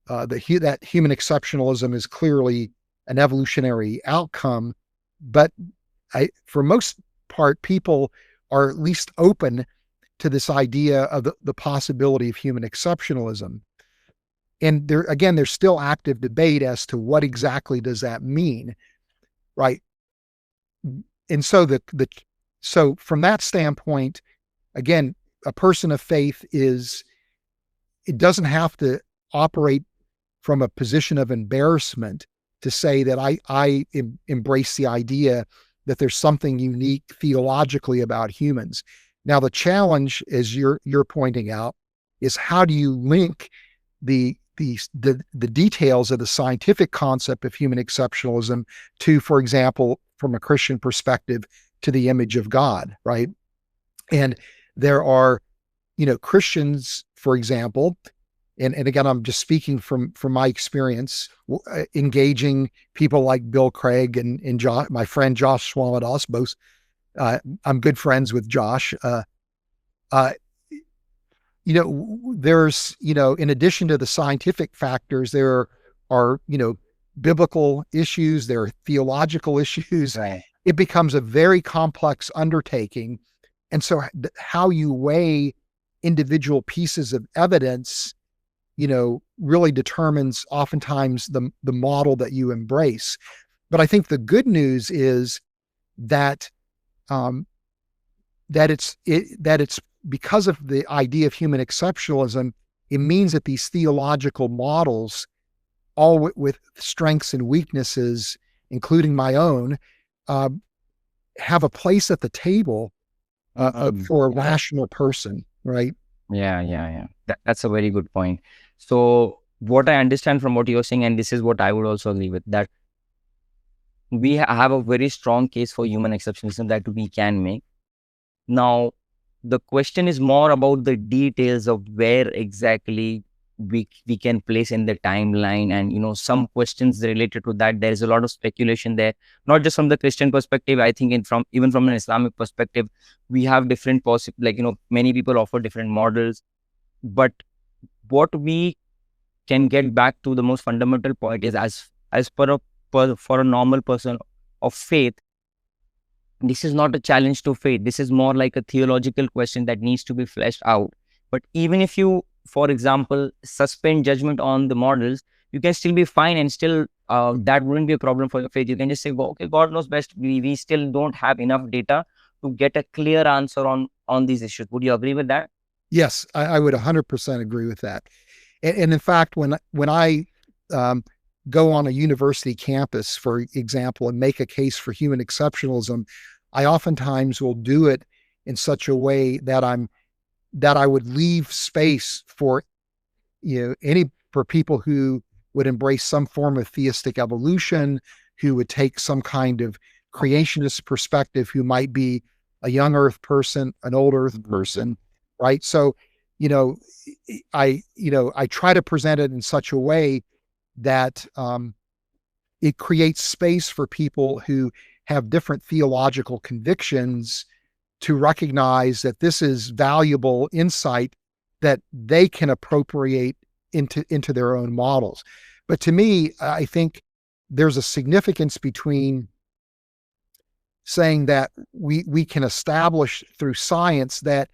that human exceptionalism is clearly an evolutionary outcome, but for most part, people are at least open to this idea of the possibility of human exceptionalism. And there's still active debate as to what exactly does that mean, right? And so so from that standpoint, again, a person of faith it doesn't have to operate from a position of embarrassment to say that I embrace the idea that there's something unique theologically about humans. Now, the challenge, as you're pointing out, is how do you link the details of the scientific concept of human exceptionalism to, for example, from a Christian perspective, to the image of God, right? And there are, Christians for example, and again, I'm just speaking from my experience, engaging people like Bill Craig and my friend Josh Swamidas, both I'm good friends with Josh. There's, in addition to the scientific factors, there are, biblical issues, there are theological issues. Right. It becomes a very complex undertaking. And so how you weigh individual pieces of evidence, really determines oftentimes the model that you embrace. But I think the good news is that that it's because of the idea of human exceptionalism, it means that these theological models, all with strengths and weaknesses, including my own, have a place at the table for a rational person, right? Yeah. That's a very good point. So what I understand from what you're saying, and this is what I would also agree with, that we have a very strong case for human exceptionalism that we can make. Now, the question is more about the details of where exactly we can place in the timeline, and some questions related to that. There is a lot of speculation there, not just from the Christian perspective. I think even from an Islamic perspective, we have different many people offer different models. But what we can get back to the most fundamental point is, as for a normal person of faith, this is not a challenge to faith. This is more like a theological question that needs to be fleshed out. But even if you, for example, suspend judgment on the models, you can still be fine, and still that wouldn't be a problem for your faith. You can just say, well, okay, God knows best. We still don't have enough data to get a clear answer on these issues. Would you agree with that? Yes, I would 100% agree with that. And in fact, when I go on a university campus, for example, and make a case for human exceptionalism, I oftentimes will do it in such a way that I would leave space for for people who would embrace some form of theistic evolution, who would take some kind of creationist perspective, who might be a young Earth person, an old Earth person, right? So, I try to present it in such a way that it creates space for people who have different theological convictions to recognize that this is valuable insight that they can appropriate into their own models. But to me, I think there's a significance between saying that we can establish through science that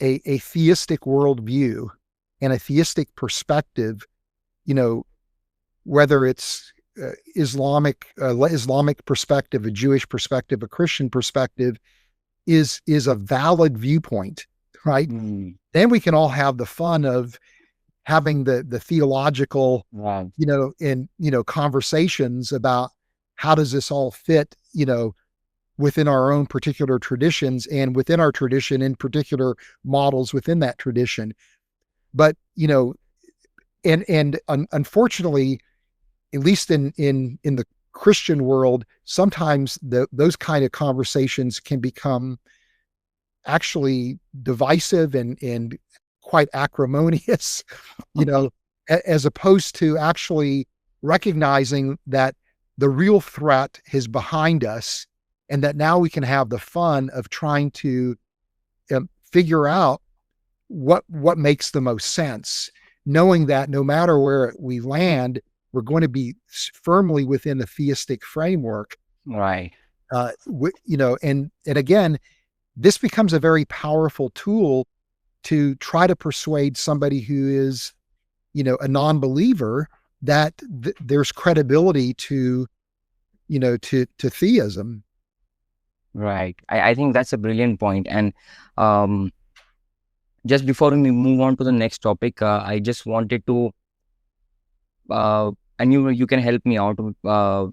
a theistic worldview and a theistic perspective, whether it's Islamic perspective, a Jewish perspective, a Christian perspective, is a valid viewpoint, right? Then we can all have the fun of having the theological, conversations about how does this all fit, within our own particular traditions, and within our tradition in particular models within that tradition. But, unfortunately, at least in the Christian world, sometimes those kind of conversations can become actually divisive and quite acrimonious, as opposed to actually recognizing that the real threat is behind us, and that now we can have the fun of trying to figure out what makes the most sense, knowing that no matter where we land, we're going to be firmly within the theistic framework. Right. And again, this becomes a very powerful tool to try to persuade somebody who is, a non-believer that there's credibility to theism. Right. I think that's a brilliant point. And just before we move on to the next topic, I just wanted to, and you can help me out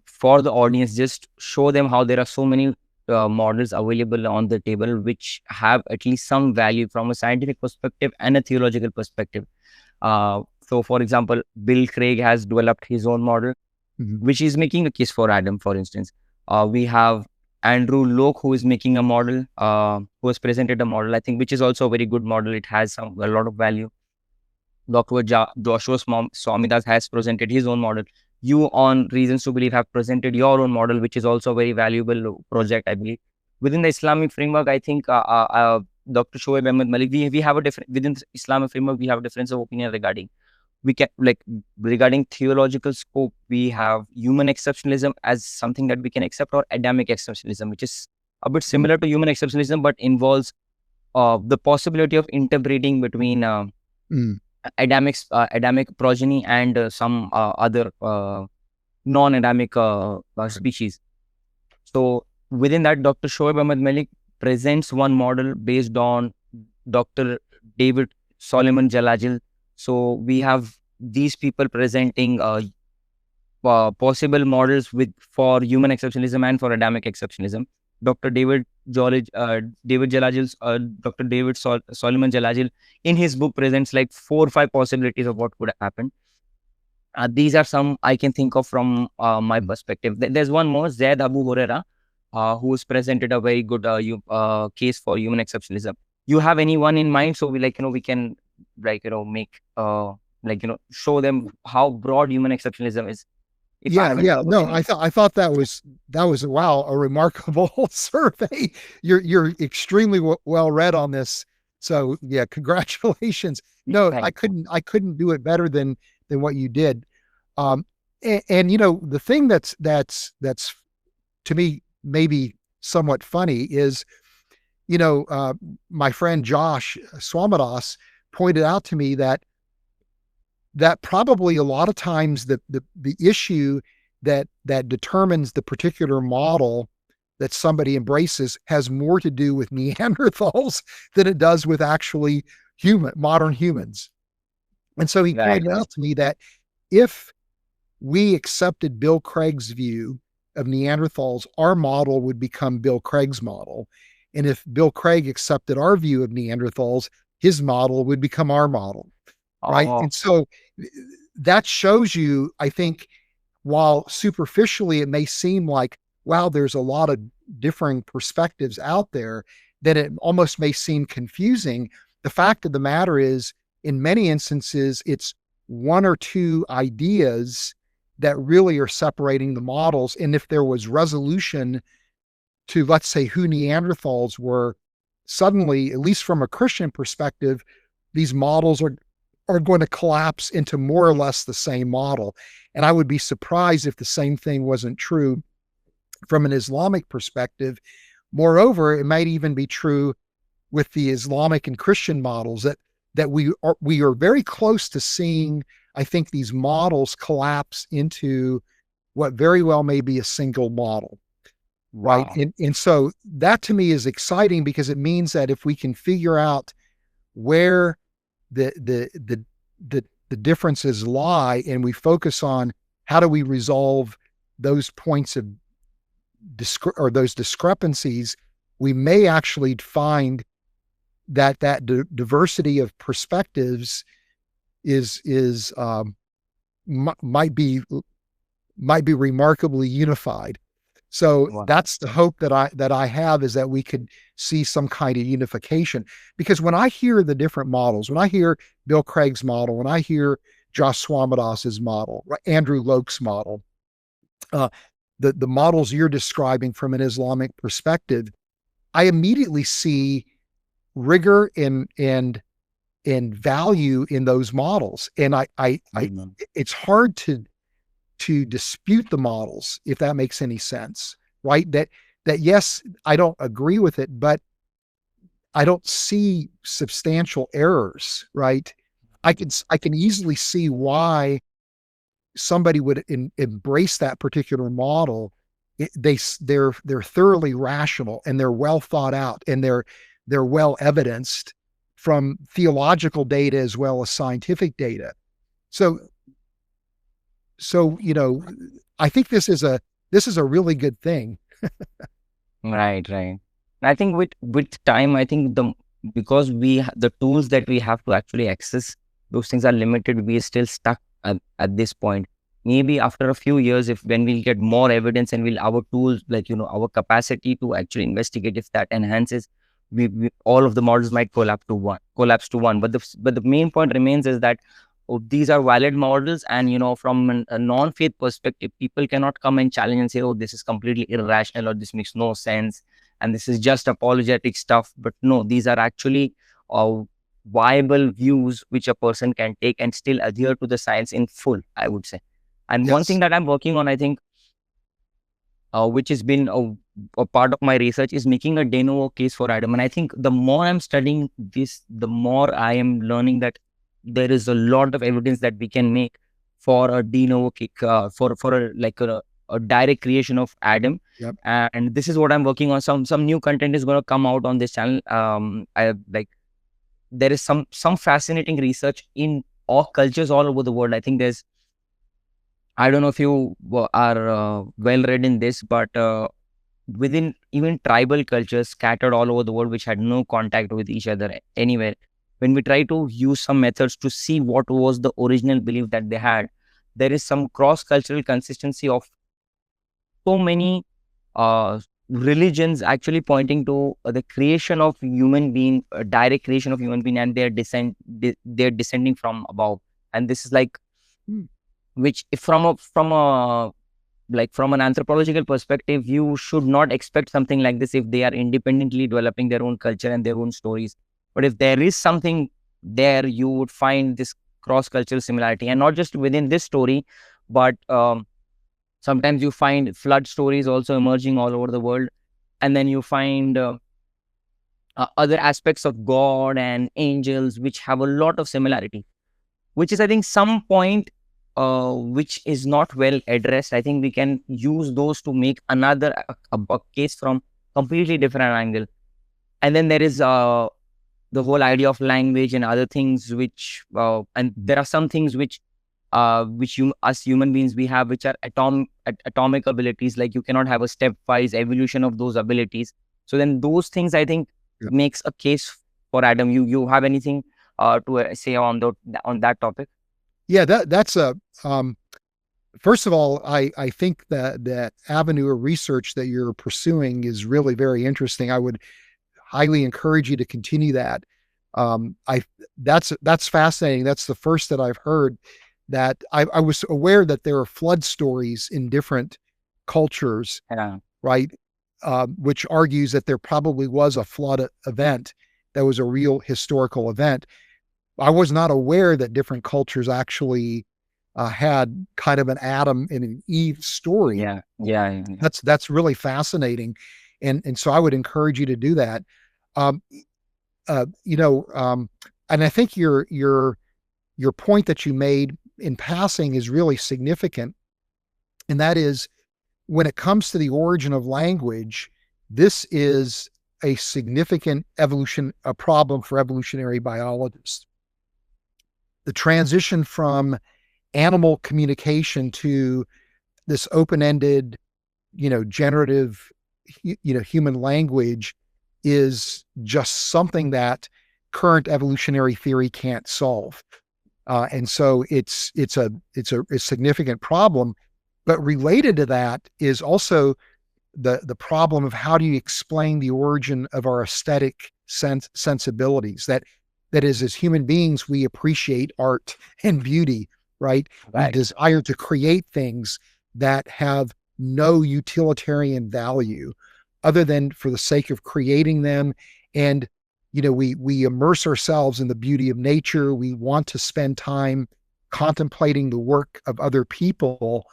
for the audience, just show them how there are so many models available on the table which have at least some value from a scientific perspective and a theological perspective. So, for example, Bill Craig has developed his own model, which is making a case for Adam, for instance. We have Andrew Locke, who is making a model, who has presented a model, I think, which is also a very good model. It has a lot of value. Dr. Joshua Swamidas has presented his own model. You, on Reasons to Believe, have presented your own model, which is also a very valuable project, I believe. Within the Islamic framework, I think Dr. Shoaib Ahmed Malik, we have a different, within the Islamic framework, we have a difference of opinion regarding, we can, like, regarding theological scope, we have human exceptionalism as something that we can accept, or Adamic exceptionalism, which is a bit similar to human exceptionalism, but involves the possibility of interbreeding between Adamic progeny and some other non-Adamic species. So within that, Dr. Shoaib Ahmed Malik presents one model based on Dr. David Solomon Jalajil. So we have these people presenting possible models for human exceptionalism and for Adamic exceptionalism. Dr. David Jalajil's Dr. David Solomon Jalajil in his book presents like 4 or 5 possibilities of what could happen. These are some I can think of from my perspective. There's one more, Zaid Abu Huraira, who's presented a very good case for human exceptionalism. You have anyone in mind? So we can make show them how broad human exceptionalism is. No, I thought that was wow, a remarkable survey. You're extremely well read on this. So yeah, congratulations. No, I couldn't do it better than what you did. And the thing that's to me maybe somewhat funny is, my friend Josh Swamidas pointed out to me that probably a lot of times the issue that determines the particular model that somebody embraces has more to do with Neanderthals than it does with actually modern humans. And so he pointed out to me that if we accepted Bill Craig's view of Neanderthals, our model would become Bill Craig's model. And if Bill Craig accepted our view of Neanderthals, his model would become our model. Right. And so that shows you, I think, while superficially it may seem like, wow, there's a lot of differing perspectives out there, that it almost may seem confusing. The fact of the matter is, in many instances, it's 1 or 2 ideas that really are separating the models. And if there was resolution to, let's say, who Neanderthals were, suddenly, at least from a Christian perspective, these models are going to collapse into more or less the same model. And I would be surprised if the same thing wasn't true from an Islamic perspective. Moreover, it might even be true with the Islamic and Christian models that we are very close to seeing, I think, these models collapse into what very well may be a single model. Right. Wow. And so that to me is exciting, because it means that if we can figure out where the differences lie, and we focus on how do we resolve those points of those discrepancies, we may actually find that diversity of perspectives might be remarkably unified. So wow. That's the hope that I have, is that we could see some kind of unification. Because when I hear the different models, when I hear Bill Craig's model, when I hear Josh Swamadas's model, Andrew Loke's model, the models you're describing from an Islamic perspective, I immediately see rigor and value in those models. And it's hard to dispute the models, if that makes any sense, right? That yes, I don't agree with it, but I don't see substantial errors, right? I can easily see why somebody would embrace that particular model. They're thoroughly rational, and they're well thought out, and they're well evidenced from theological data as well as scientific data. So I think this is a really good thing. Right. I think with time, I think because the tools that we have to actually access those things are limited, we are still stuck at this point. Maybe after a few years, when we'll get more evidence, and our tools, our capacity to actually investigate, if that enhances, all of the models might collapse to one. But the main point remains is that these are valid models, and from a non-faith perspective, people cannot come and challenge and say, oh, this is completely irrational, or this makes no sense, and this is just apologetic stuff. But no, these are actually viable views which a person can take and still adhere to the science in full, I would say. And one thing Yes. that I'm working on, I think, which has been a part of my research, is making a de novo case for Adam. And I think the more I'm studying this, the more I am learning that there is a lot of evidence that we can make for a de novo kick, for a direct creation of Adam. Yep. And this is what I'm working on. Some new content is going to come out on this channel. There is some fascinating research in all cultures all over the world. I think I don't know if you are well read in this, but within even tribal cultures scattered all over the world, which had no contact with each other anywhere, when we try to use some methods to see what was the original belief that they had, there is some cross-cultural consistency of so many religions actually pointing to the creation of human being, direct creation of human being, and they're descending from above. And this is like, which if from an anthropological perspective, you should not expect something like this if they are independently developing their own culture and their own stories. But if there is something there, you would find this cross-cultural similarity, and not just within this story, but sometimes you find flood stories also emerging all over the world. And then you find other aspects of God and angels, which have a lot of similarity, which is, I think, some point which is not well addressed. I think we can use those to make another a case from completely different angle. And then there is the whole idea of language and other things, which and there are some things which us human beings we have, which are atomic abilities. Like you cannot have a stepwise evolution of those abilities. So then those things, I think, makes a case for Adam. You have anything to say on that topic? Yeah, that's first of all, I think that avenue of research that you're pursuing is really very interesting. I would highly encourage you to continue that. That's fascinating. That's the first that I've heard. That I was aware that there are flood stories in different cultures, right? Which argues that there probably was a flood event that was a real historical event. I was not aware that different cultures actually had kind of an Adam and an Eve story. Yeah. That's really fascinating, and so I would encourage you to do that. And I think your point that you made in passing is really significant, and that is, when it comes to the origin of language, this is a significant a problem for evolutionary biologists. The transition from animal communication to this open-ended, generative, human language is just something that current evolutionary theory can't solve. And so it's a significant problem. But related to that is also the problem of how do you explain the origin of our aesthetic sensibilities. That is, as human beings, we appreciate art and beauty, right? We desire to create things that have no utilitarian value other than for the sake of creating them. And, we immerse ourselves in the beauty of nature. We want to spend time contemplating the work of other people.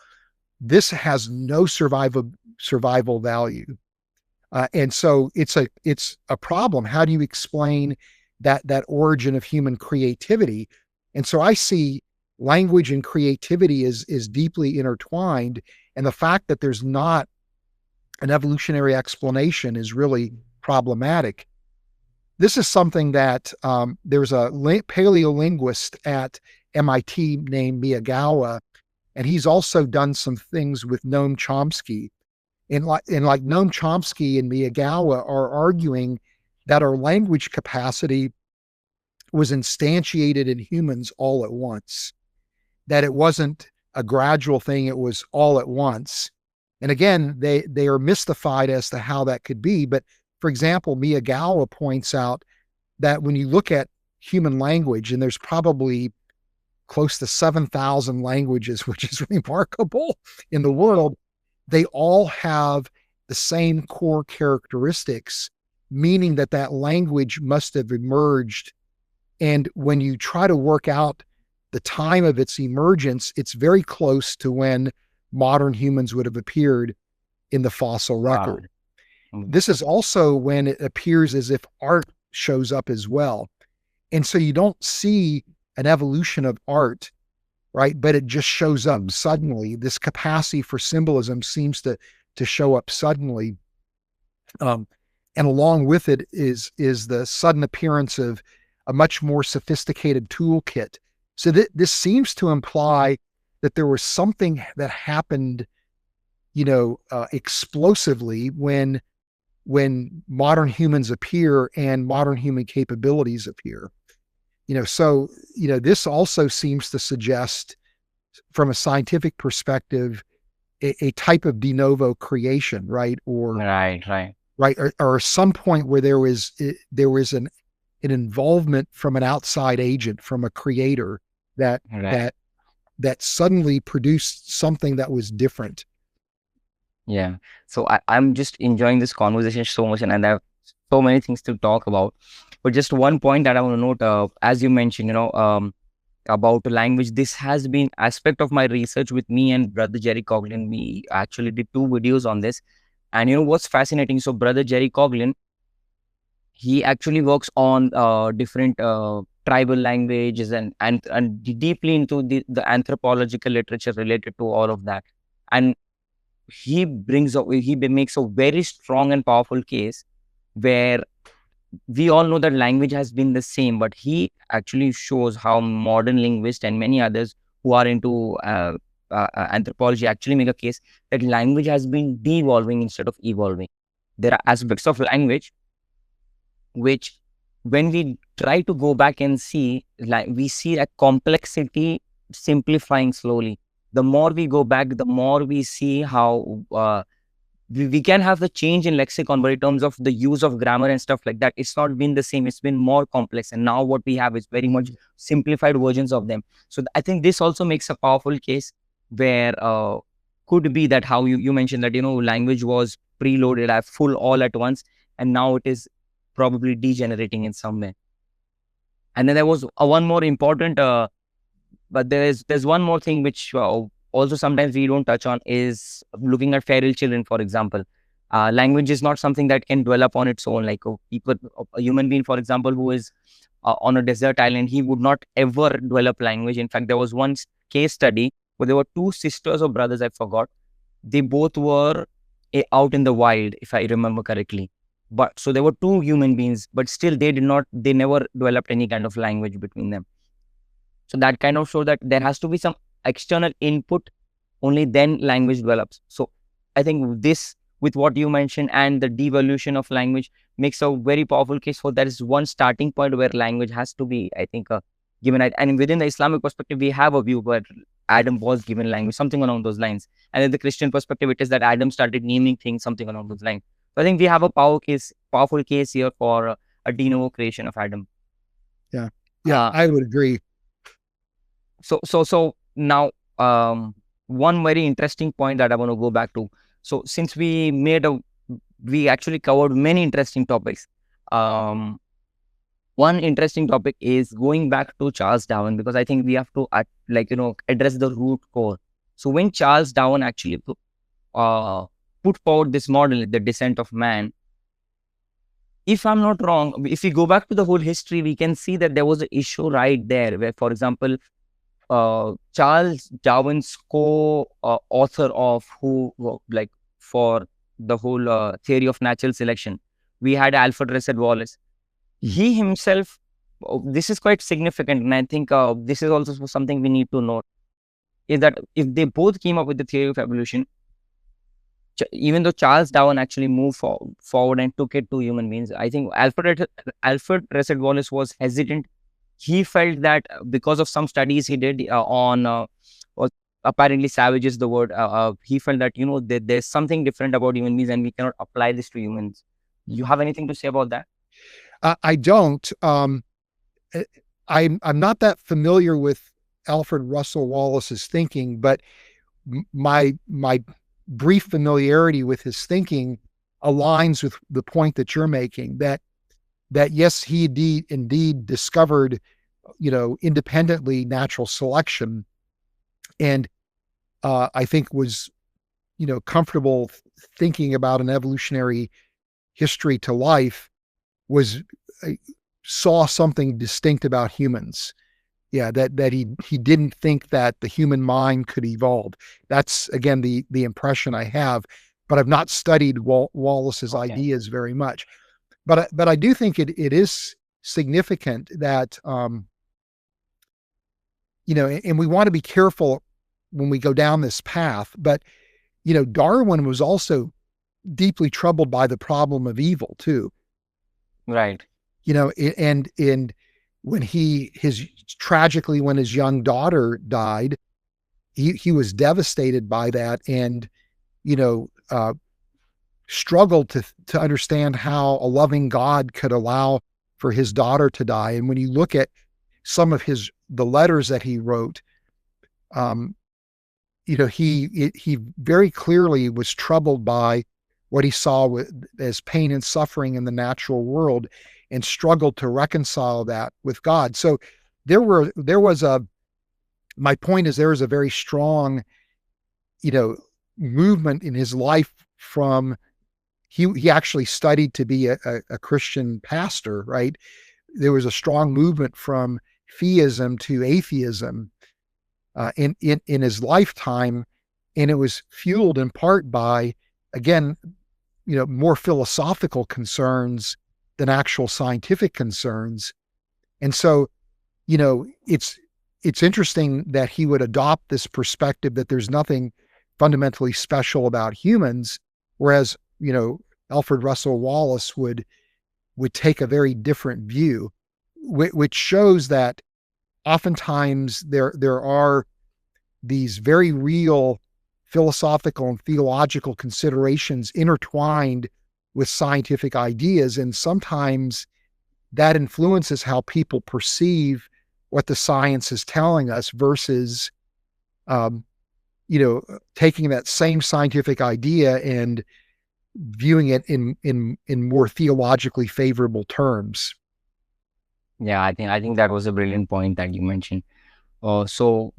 This has no survival value. And so it's a problem. How do you explain that origin of human creativity? And so I see language and creativity is deeply intertwined, and the fact that there's not an evolutionary explanation is really problematic. This is something that there's a paleolinguist at MIT named Miyagawa, and he's also done some things with Noam Chomsky. And like Noam Chomsky and Miyagawa are arguing that our language capacity was instantiated in humans all at once, that it wasn't a gradual thing, it was all at once. And again, they are mystified as to how that could be, but for example, Miyagawa points out that when you look at human language, and there's probably close to 7,000 languages, which is remarkable in the world, they all have the same core characteristics, meaning that that language must have emerged. And when you try to work out the time of its emergence, it's very close to when modern humans would have appeared in the fossil record. Wow. This is also when it appears as if art shows up as well. And so you don't see an evolution of art, right? But it just shows up suddenly. This capacity for symbolism seems to show up suddenly. And along with it is the sudden appearance of a much more sophisticated toolkit. So this seems to imply that there was something that happened, explosively when modern humans appear and modern human capabilities appear. So this also seems to suggest, from a scientific perspective, a type of de novo creation, right? Or right, or some point where there was an involvement from an outside agent, from a creator that suddenly produced something that was different. Yeah. So I'm just enjoying this conversation so much, and I have so many things to talk about. But just one point that I want to note, as you mentioned, about language, this has been aspect of my research with me and brother Jerry Coughlin. We actually did 2 videos on this. And what's fascinating? So brother Jerry Coughlin, he actually works on different tribal languages and deeply into the anthropological literature related to all of that. And he makes a very strong and powerful case where we all know that language has been the same, but he actually shows how modern linguists and many others who are into anthropology actually make a case that language has been de-evolving instead of evolving. There are aspects of language which, when we try to go back and see, like, we see a complexity simplifying slowly. The more we go back, the more we see how we can have the change in lexicon, but in terms of the use of grammar and stuff like that, it's not been the same. It's been more complex. And now what we have is very much simplified versions of them. So I think this also makes a powerful case where could be that how you mentioned that, language was preloaded at full all at once, and now it is probably degenerating in some way. And then there was one more important, but there's one more thing which also sometimes we don't touch on, is looking at feral children, for example. Language is not something that can develop on its own. Like a human being, for example, who is on a desert island, he would not ever develop language. In fact, there was one case study where there were 2 sisters or brothers, I forgot. They both were out in the wild, if I remember correctly. But so there were 2 human beings, but still they never developed any kind of language between them. So that kind of shows that there has to be some external input, only then language develops. So I think this, with what you mentioned and the devolution of language, makes a very powerful case for that is one starting point where language has to be, I think, given. And within the Islamic perspective, we have a view where Adam was given language, something along those lines. And in the Christian perspective, it is that Adam started naming things, something along those lines. So I think we have a powerful case here for a de novo creation of Adam. Yeah, I would agree. So now, one very interesting point that I want to go back to. So since we actually covered many interesting topics. One interesting topic is going back to Charles Darwin, because I think we have to address the root core. So when Charles Darwin actually put forward this model, the descent of man, if I'm not wrong, if we go back to the whole history, we can see that there was an issue right there where, for example, Charles Darwin's co-author of for the whole theory of natural selection, we had Alfred Russel Wallace. He himself, this is quite significant, and I think this is also something we need to note, is that if they both came up with the theory of evolution, even though Charles Darwin actually moved forward and took it to human beings, I think Alfred Russel Wallace was hesitant. He felt that because of some studies he did on apparently savages, the word, he felt that, there's something different about human beings and we cannot apply this to humans. You have anything to say about that? I don't. I'm not that familiar with Alfred Russel Wallace's thinking, but my brief familiarity with his thinking aligns with the point that you're making, that yes, he indeed discovered, independently natural selection, and I think was, comfortable thinking about an evolutionary history to life, was saw something distinct about humans. Yeah, that he didn't think that the human mind could evolve. That's again the impression I have, but I've not studied Wallace's Okay. ideas very much. But I do think it is significant that and we want to be careful when we go down this path. But Darwin was also deeply troubled by the problem of evil too. Right. And when tragically, when his young daughter died, he was devastated by that, and struggled to understand how a loving God could allow for his daughter to die. And when you look at some of the letters that he wrote, he very clearly was troubled by what he saw as pain and suffering in the natural world, and struggled to reconcile that with God. So my point is, there was a very strong, movement in his life from, he actually studied to be a Christian pastor, right? There was a strong movement from theism to atheism in his lifetime, and it was fueled in part by, again, more philosophical concerns than actual scientific concerns. And so, it's interesting that he would adopt this perspective that there's nothing fundamentally special about humans, whereas, Alfred Russel Wallace would take a very different view, which shows that oftentimes there are these very real philosophical and theological considerations intertwined with scientific ideas, and sometimes that influences how people perceive what the science is telling us, versus taking that same scientific idea and viewing it in more theologically favorable terms. Yeah, I think that was a brilliant point that you mentioned. So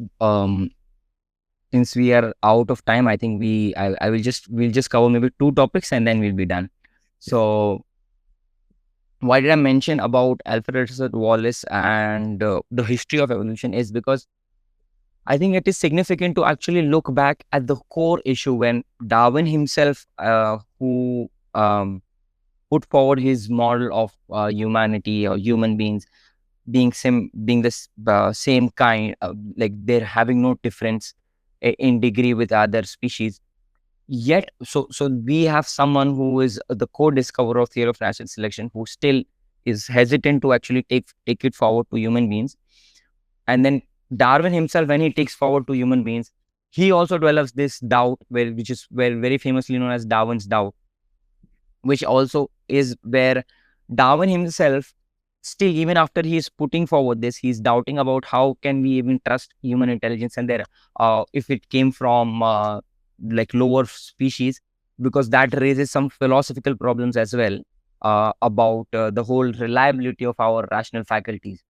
since we are out of time, I think we'll just cover maybe two topics and then we'll be done. So why did I mention about Alfred Russel Wallace and the history of evolution is because I think it is significant to actually look back at the core issue when Darwin himself, who put forward his model of humanity or human beings being the same kind, like they're having no difference in degree with other species. Yet, so we have someone who is the co-discoverer of theory of natural selection, who still is hesitant to actually take it forward to human beings. And then Darwin himself, when he takes forward to human beings, he also develops this doubt, which is very famously known as Darwin's doubt, which also is where Darwin himself, still, even after he is putting forward this, he's doubting about how can we even trust human intelligence, and there, if it came from like lower species, because that raises some philosophical problems as well about the whole reliability of our rational faculties.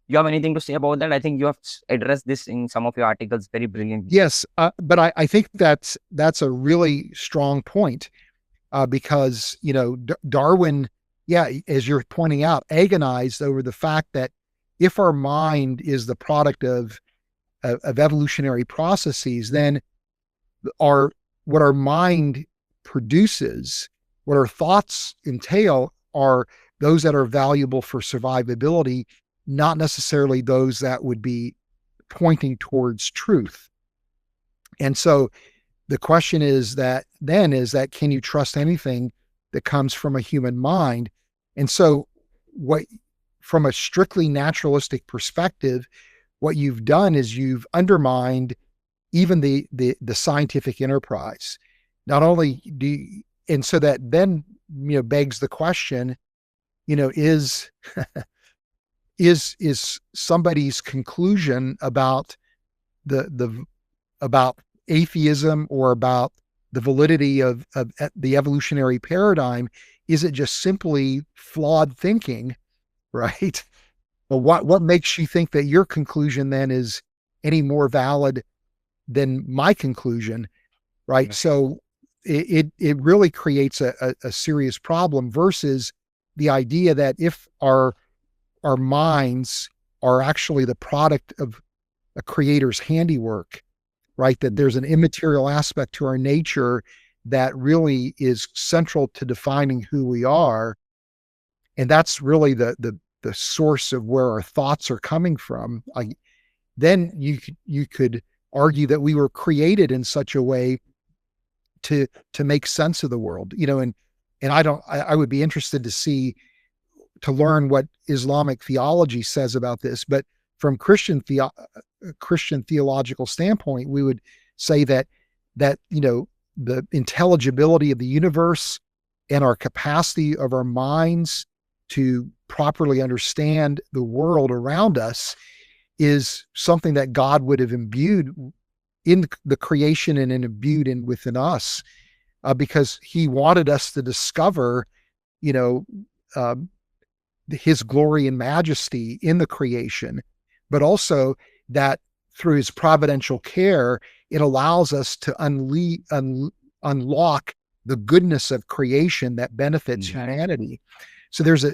You have anything to say about that? I think you have addressed this in some of your articles very brilliantly. Yes, but I think that's a really strong point, because Darwin, yeah, as you're pointing out, agonized over the fact that if our mind is the product of evolutionary processes, then what our mind produces, what our thoughts entail, are those that are valuable for survivability, not necessarily those that would be pointing towards truth. And so the question is that can you trust anything that comes from a human mind? And so from a strictly naturalistic perspective, what you've done is you've undermined even the scientific enterprise. Not only and so that then begs the question, is is somebody's conclusion about about atheism or about the validity of the evolutionary paradigm, is it just simply flawed thinking, right? Well, what makes you think that your conclusion then is any more valid than my conclusion, right? So it really creates a serious problem versus the idea that if our minds are actually the product of a creator's handiwork, right? That there's an immaterial aspect to our nature that really is central to defining who we are. And that's really the source of where our thoughts are coming from. Then you could argue that we were created in such a way to make sense of the world, and I would be interested to learn what Islamic theology says about this, but from Christian theological standpoint, we would say that the intelligibility of the universe and our capacity of our minds to properly understand the world around us is something that God would have imbued in the creation and imbued within us, because he wanted us to discover, uh, his glory and majesty in the creation, but also that through his providential care, it allows us to unlock the goodness of creation that benefits humanity. So there's a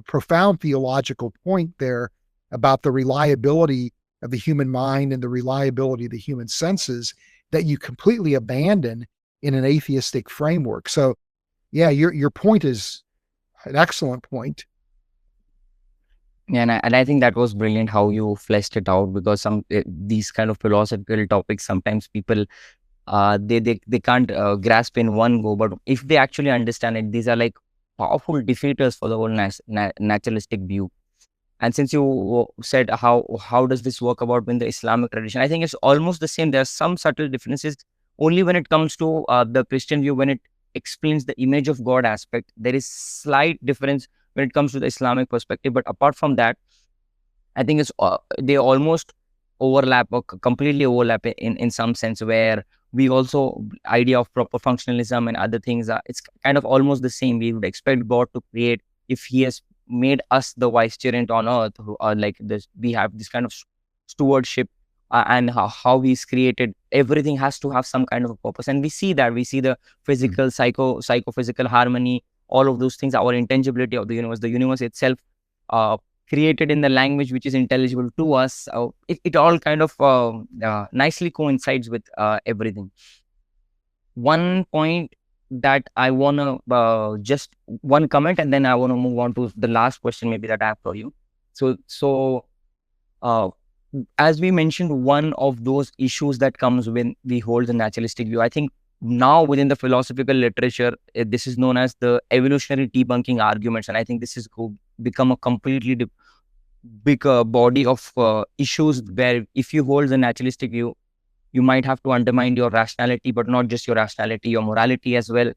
profound theological point there about the reliability of the human mind and the reliability of the human senses that you completely abandon in an atheistic framework. So yeah, your point is an excellent point. Yeah, and I think that was brilliant how you fleshed it out, because these kind of philosophical topics, sometimes people they can't grasp in one go, but if they actually understand it, these are like powerful defeaters for the whole naturalistic view. And since you said how does this work about in the Islamic tradition, I think it's almost the same. There are some subtle differences only when it comes to the Christian view. When it explains the image of God aspect, there is slight difference when it comes to the Islamic perspective. But apart from that, I think they almost overlap or completely overlap in some sense, where we also idea of proper functionalism and other things it's kind of almost the same. We would expect God to create if he has made us the vicegerent on earth, who are like this. We have this kind of stewardship, and how he's created everything has to have some kind of a purpose, and we see the physical, psychophysical harmony, all of those things, our intangibility of the universe itself, created in the language which is intelligible to us. It all kind of nicely coincides with everything. One point that I want to just one comment, and then I want to move on to the last question maybe that I have for you. So as we mentioned, one of those issues that comes when we hold the naturalistic view, I think now within the philosophical literature, this is known as the evolutionary debunking arguments, and I think this is become a completely big body of issues where if you hold the naturalistic view, you might have to undermine your rationality, but not just your rationality, your morality as well.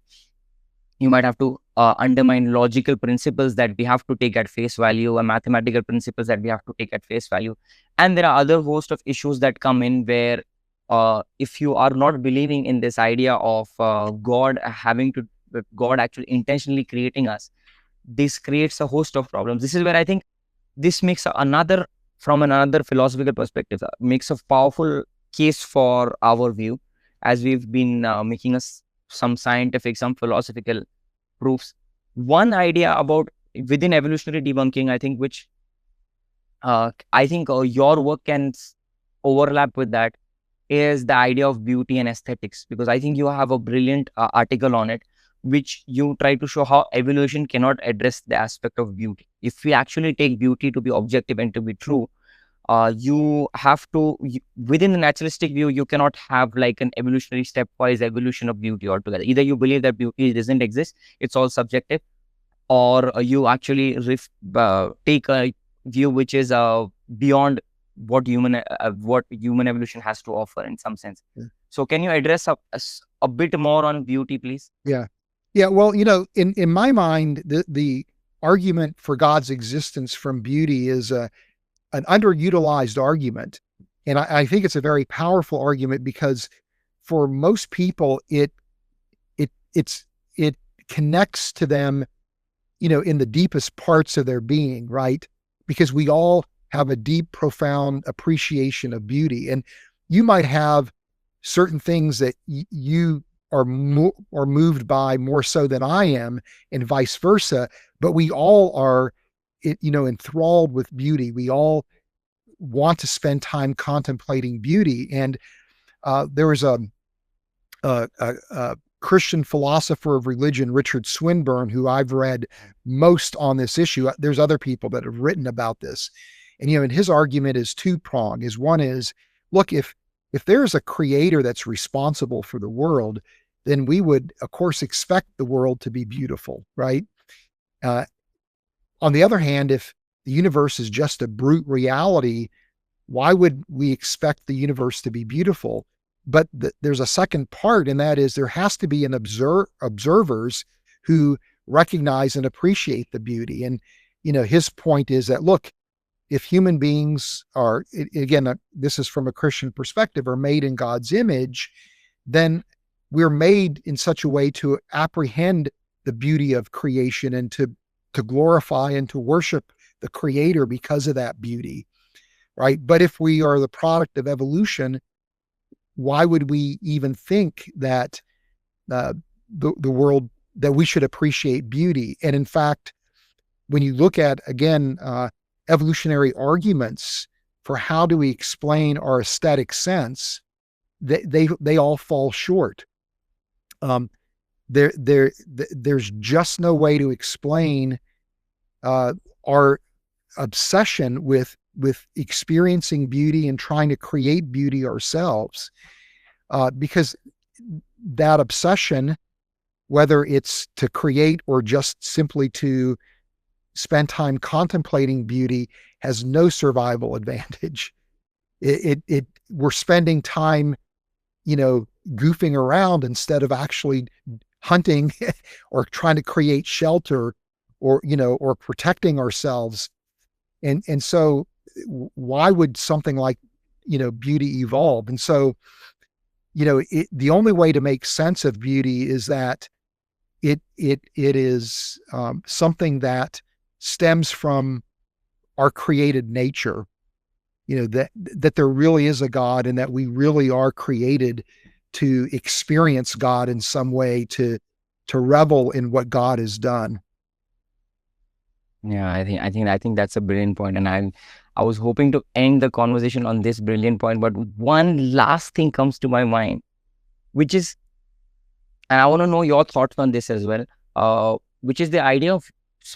You might have to undermine logical principles that we have to take at face value, and mathematical principles that we have to take at face value. And there are other host of issues that come in where if you are not believing in this idea of God actually intentionally creating us, this creates a host of problems. This is where I think this makes from another philosophical perspective, makes a powerful case for our view, as we've been making some scientific, some philosophical proofs. One idea about within evolutionary debunking, I think, which your work can overlap with that, is the idea of beauty and aesthetics, because I think you have a brilliant article on it, which you try to show how evolution cannot address the aspect of beauty. If we actually take beauty to be objective and to be true, you have to, within the naturalistic view, you cannot have like an evolutionary stepwise evolution of beauty altogether. Either you believe that beauty doesn't exist, it's all subjective, or you actually take a view which is beyond what human evolution has to offer in some sense. Yeah. So can you address a bit more on beauty, please? Yeah. Yeah, well, in my mind, the argument for God's existence from beauty is an underutilized argument. And I think it's a very powerful argument because for most people, it's it connects to them, in the deepest parts of their being, right? Because we all have a deep, profound appreciation of beauty. And you might have certain things that you are moved by more so than I am, and vice versa. But we all are, enthralled with beauty. We all want to spend time contemplating beauty. And there was a Christian philosopher of religion, Richard Swinburne, who I've read most on this issue. There's other people that have written about this. And, and his argument is two-pronged. One is, look, if there's a creator that's responsible for the world, then we would, of course, expect the world to be beautiful, right? On the other hand, if the universe is just a brute reality, why would we expect the universe to be beautiful? But there's a second part, and that is there has to be observers who recognize and appreciate the beauty. And, his point is that, look, if human beings are, again, this is from a Christian perspective, are made in God's image, then we're made in such a way to apprehend the beauty of creation and to glorify and to worship the creator because of that beauty, right? But if we are the product of evolution, why would we even think that the world, that we should appreciate beauty? And in fact, when you look at, again, evolutionary arguments for how do we explain our aesthetic sense, they all fall short. There's just no way to explain our obsession with experiencing beauty and trying to create beauty ourselves, because that obsession, whether it's to create or just simply to spend time contemplating beauty, has no survival advantage. We're spending time, goofing around instead of actually hunting or trying to create shelter or, or protecting ourselves. And so why would something like, beauty evolve? And so, the only way to make sense of beauty is that it is something that stems from our created nature, that there really is a God and that we really are created to experience God in some way, to revel in what God has done. Yeah, I think that's a brilliant point, and I was hoping to end the conversation on this brilliant point, but one last thing comes to my mind, which is, and I want to know your thoughts on this as well, which is the idea of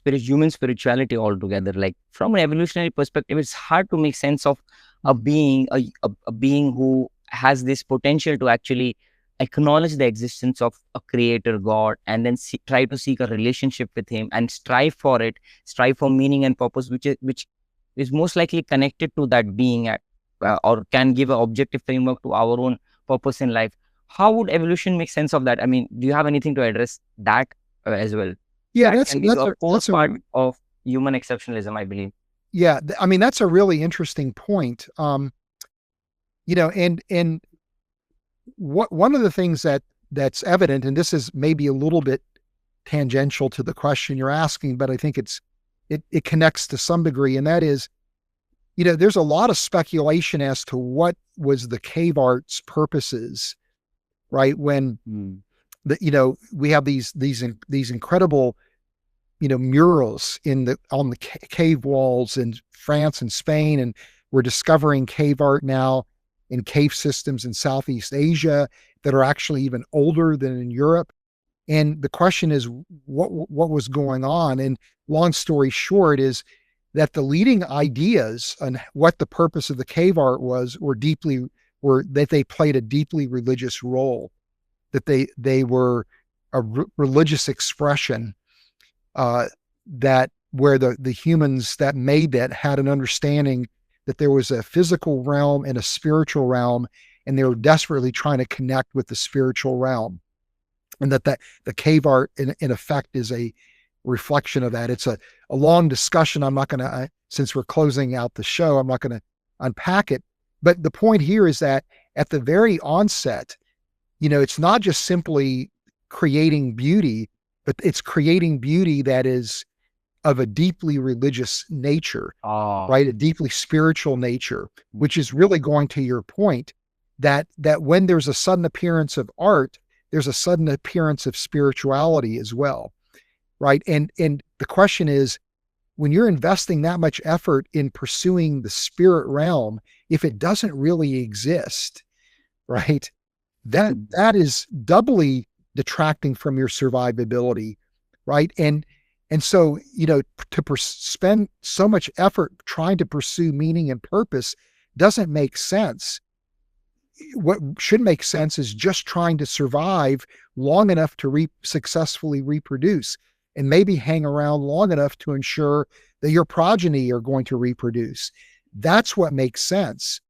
human spirituality altogether. Like from an evolutionary perspective, it's hard to make sense of a being, a being who has this potential to actually acknowledge the existence of a creator God, and then try to seek a relationship with him and strive for it, strive for meaning and purpose, which is most likely connected to that being, or can give an objective framework to our own purpose in life. How would evolution make sense of that? I mean, do you have anything to address that as well? Yeah, That can be a core part of human exceptionalism, I believe. Yeah, I mean, that's a really interesting point. And one of the things that's evident, and this is maybe a little bit tangential to the question you're asking, but I think it connects to some degree, and that is, there's a lot of speculation as to what was the cave art's purposes, right? When we have these incredible, murals on the cave walls in France and Spain, and we're discovering cave art now in cave systems in Southeast Asia that are actually even older than in Europe. And the question is, what was going on? And long story short is that the leading ideas on what the purpose of the cave art were that they played a deeply religious role, that they were a religious expression, that where the humans that made that had an understanding that there was a physical realm and a spiritual realm, and they were desperately trying to connect with the spiritual realm. and that the cave art in effect is a reflection of that. It's a long discussion. I'm not going to, since we're closing out the show, I'm not going to unpack it. But the point here is that at the very onset, it's not just simply creating beauty, but it's creating beauty that is of a deeply religious nature, right? A deeply spiritual nature, which is really going to your point that when there's a sudden appearance of art, there's a sudden appearance of spirituality as well, right? And the question is, when you're investing that much effort in pursuing the spirit realm, if it doesn't really exist, right, that is doubly detracting from your survivability, right? And so, to spend so much effort trying to pursue meaning and purpose doesn't make sense. What should make sense is just trying to survive long enough to successfully reproduce, and maybe hang around long enough to ensure that your progeny are going to reproduce. That's what makes sense.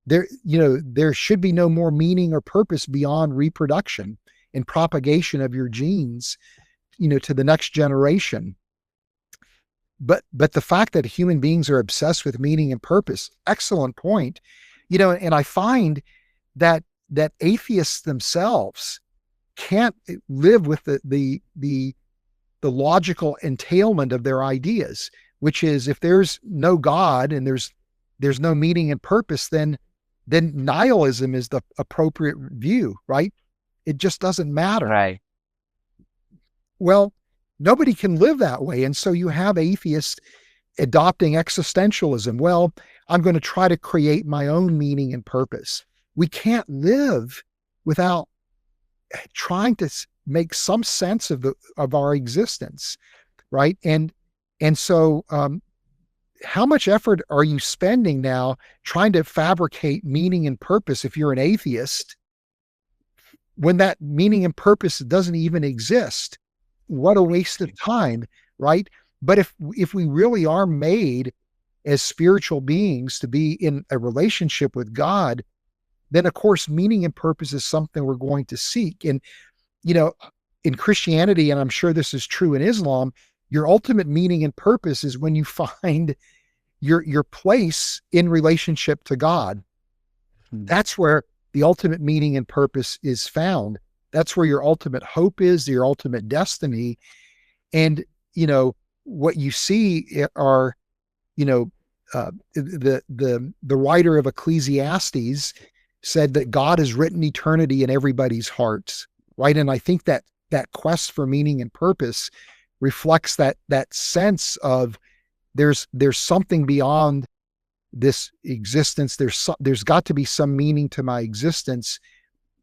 There should be no more meaning or purpose beyond reproduction and propagation of your genes, to the next generation. But the fact that human beings are obsessed with meaning and purpose, excellent point. And I find that atheists themselves can't live with the logical entailment of their ideas, which is, if there's no God and there's no meaning and purpose, then nihilism is the appropriate view, right? It just doesn't matter. Right. Well, nobody can live that way. And so you have atheists adopting existentialism. Well, I'm going to try to create my own meaning and purpose. We can't live without trying to make some sense of our existence, right? And so how much effort are you spending now trying to fabricate meaning and purpose if you're an atheist, when that meaning and purpose doesn't even exist? What a waste of time, right? But if we really are made as spiritual beings to be in a relationship with God, then of course meaning and purpose is something we're going to seek. And in Christianity, and I'm sure this is true in Islam, your ultimate meaning and purpose is when you find your place in relationship to God. That's where the ultimate meaning and purpose is found. That's where your ultimate hope is, your ultimate destiny. And, what you see are, the writer of Ecclesiastes said that God has written eternity in everybody's hearts, right? And I think that quest for meaning and purpose reflects that sense of there's something beyond this existence. There's got to be some meaning to my existence,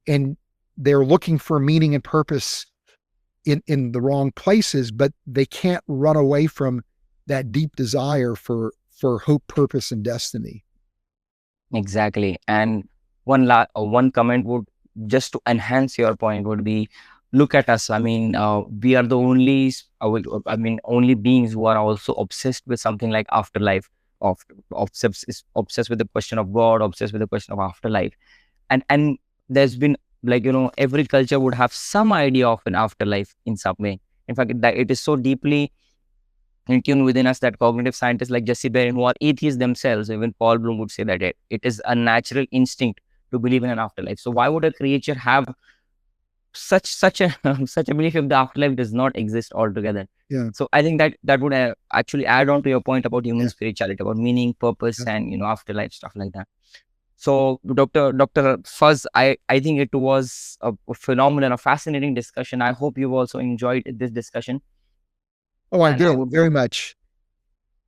and they're looking for meaning and purpose in the wrong places, but they can't run away from that deep desire for hope, purpose, and destiny. Exactly. And one comment would, just to enhance your point, would be, look at us. I mean, we are the only beings who are also obsessed with something like afterlife, obsessed with the question of God, obsessed with the question of afterlife. And there's been, every culture would have some idea of an afterlife in some way. In fact, it is so deeply in tune within us that cognitive scientists like Jesse Barron, who are atheists themselves, even Paul Bloom would say that it is a natural instinct to believe in an afterlife. So why would a creature have such a belief if the afterlife does not exist altogether? Yeah. So I think that would actually add on to your point about human spirituality, about meaning, purpose, and afterlife, stuff like that. So Dr. Fuzz, I think it was a phenomenal, a fascinating discussion. I hope you've also enjoyed this discussion. Oh, I do very much.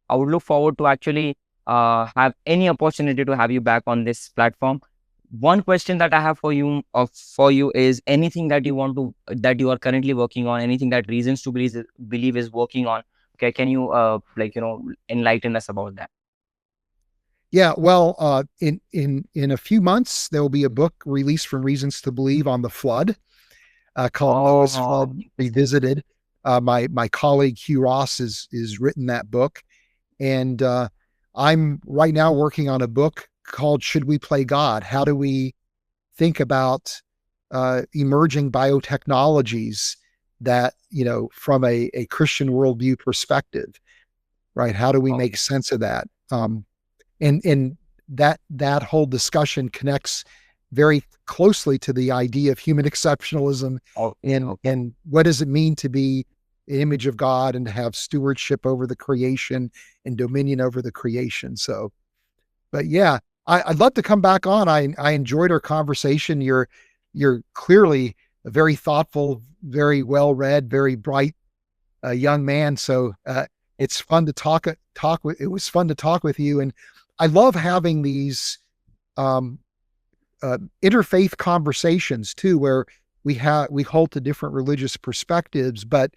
I would look forward to actually have any opportunity to have you back on this platform. One question that I have for you is, anything that you are currently working on, anything that Reasons to Believe is working on. Okay, can you enlighten us about that? Yeah, well, in a few months there will be a book released from Reasons to Believe on the flood, called Noah's Flood Revisited. My colleague Hugh Ross is written that book, and I'm right now working on a book called Should We Play God? How do we think about emerging biotechnologies that, from a Christian worldview perspective, right? How do we make sense of that? And that whole discussion connects very closely to the idea of human exceptionalism and what does it mean to be an image of God and to have stewardship over the creation and dominion over the creation. So, but yeah, I'd love to come back on. I enjoyed our conversation. You're clearly a very thoughtful, very well read, very bright young man. So it's fun to talk with. It was fun to talk with you, and I love having these interfaith conversations too, where we hold to different religious perspectives, but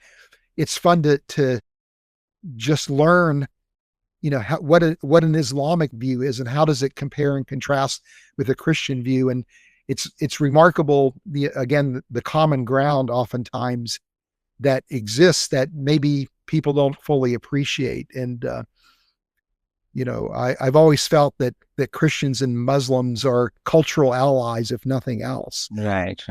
it's fun to just learn, what an Islamic view is and how does it compare and contrast with a Christian view. And it's remarkable, the common ground oftentimes that exists that maybe people don't fully appreciate. And I've always felt that Christians and Muslims are cultural allies, if nothing else. Right.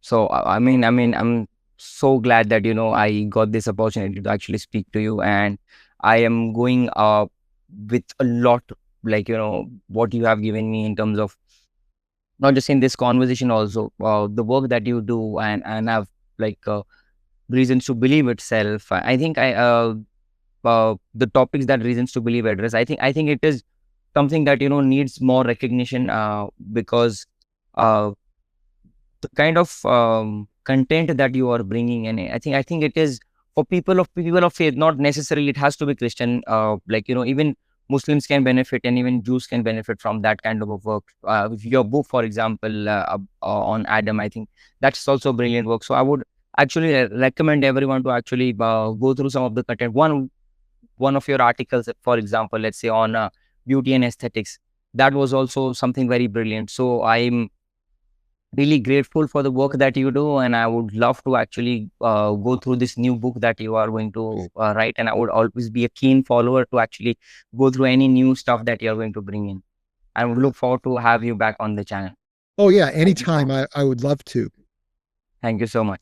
So I'm so glad that I got this opportunity to actually speak to you, and I am going with a lot, like what you have given me in terms of not just in this conversation, also the work that you do, and have like reasons to believe itself. I think the topics that reasons to believe address, I think it is something that needs more recognition, because the kind of content that you are bringing in, I think it is for people of faith. Not necessarily it has to be Christian, even Muslims can benefit, and even Jews can benefit from that kind of a work. Your book, for example, on Adam, I think that's also brilliant work. So I would actually recommend everyone to actually go through some of the content. One of your articles, for example, let's say on beauty and aesthetics, that was also something very brilliant. So I'm really grateful for the work that you do, and I would love to actually go through this new book that you are going to write, and I would always be a keen follower to actually go through any new stuff that you're going to bring in. I would look forward to have you back on the channel. Oh yeah, anytime. I would love to. Thank you so much.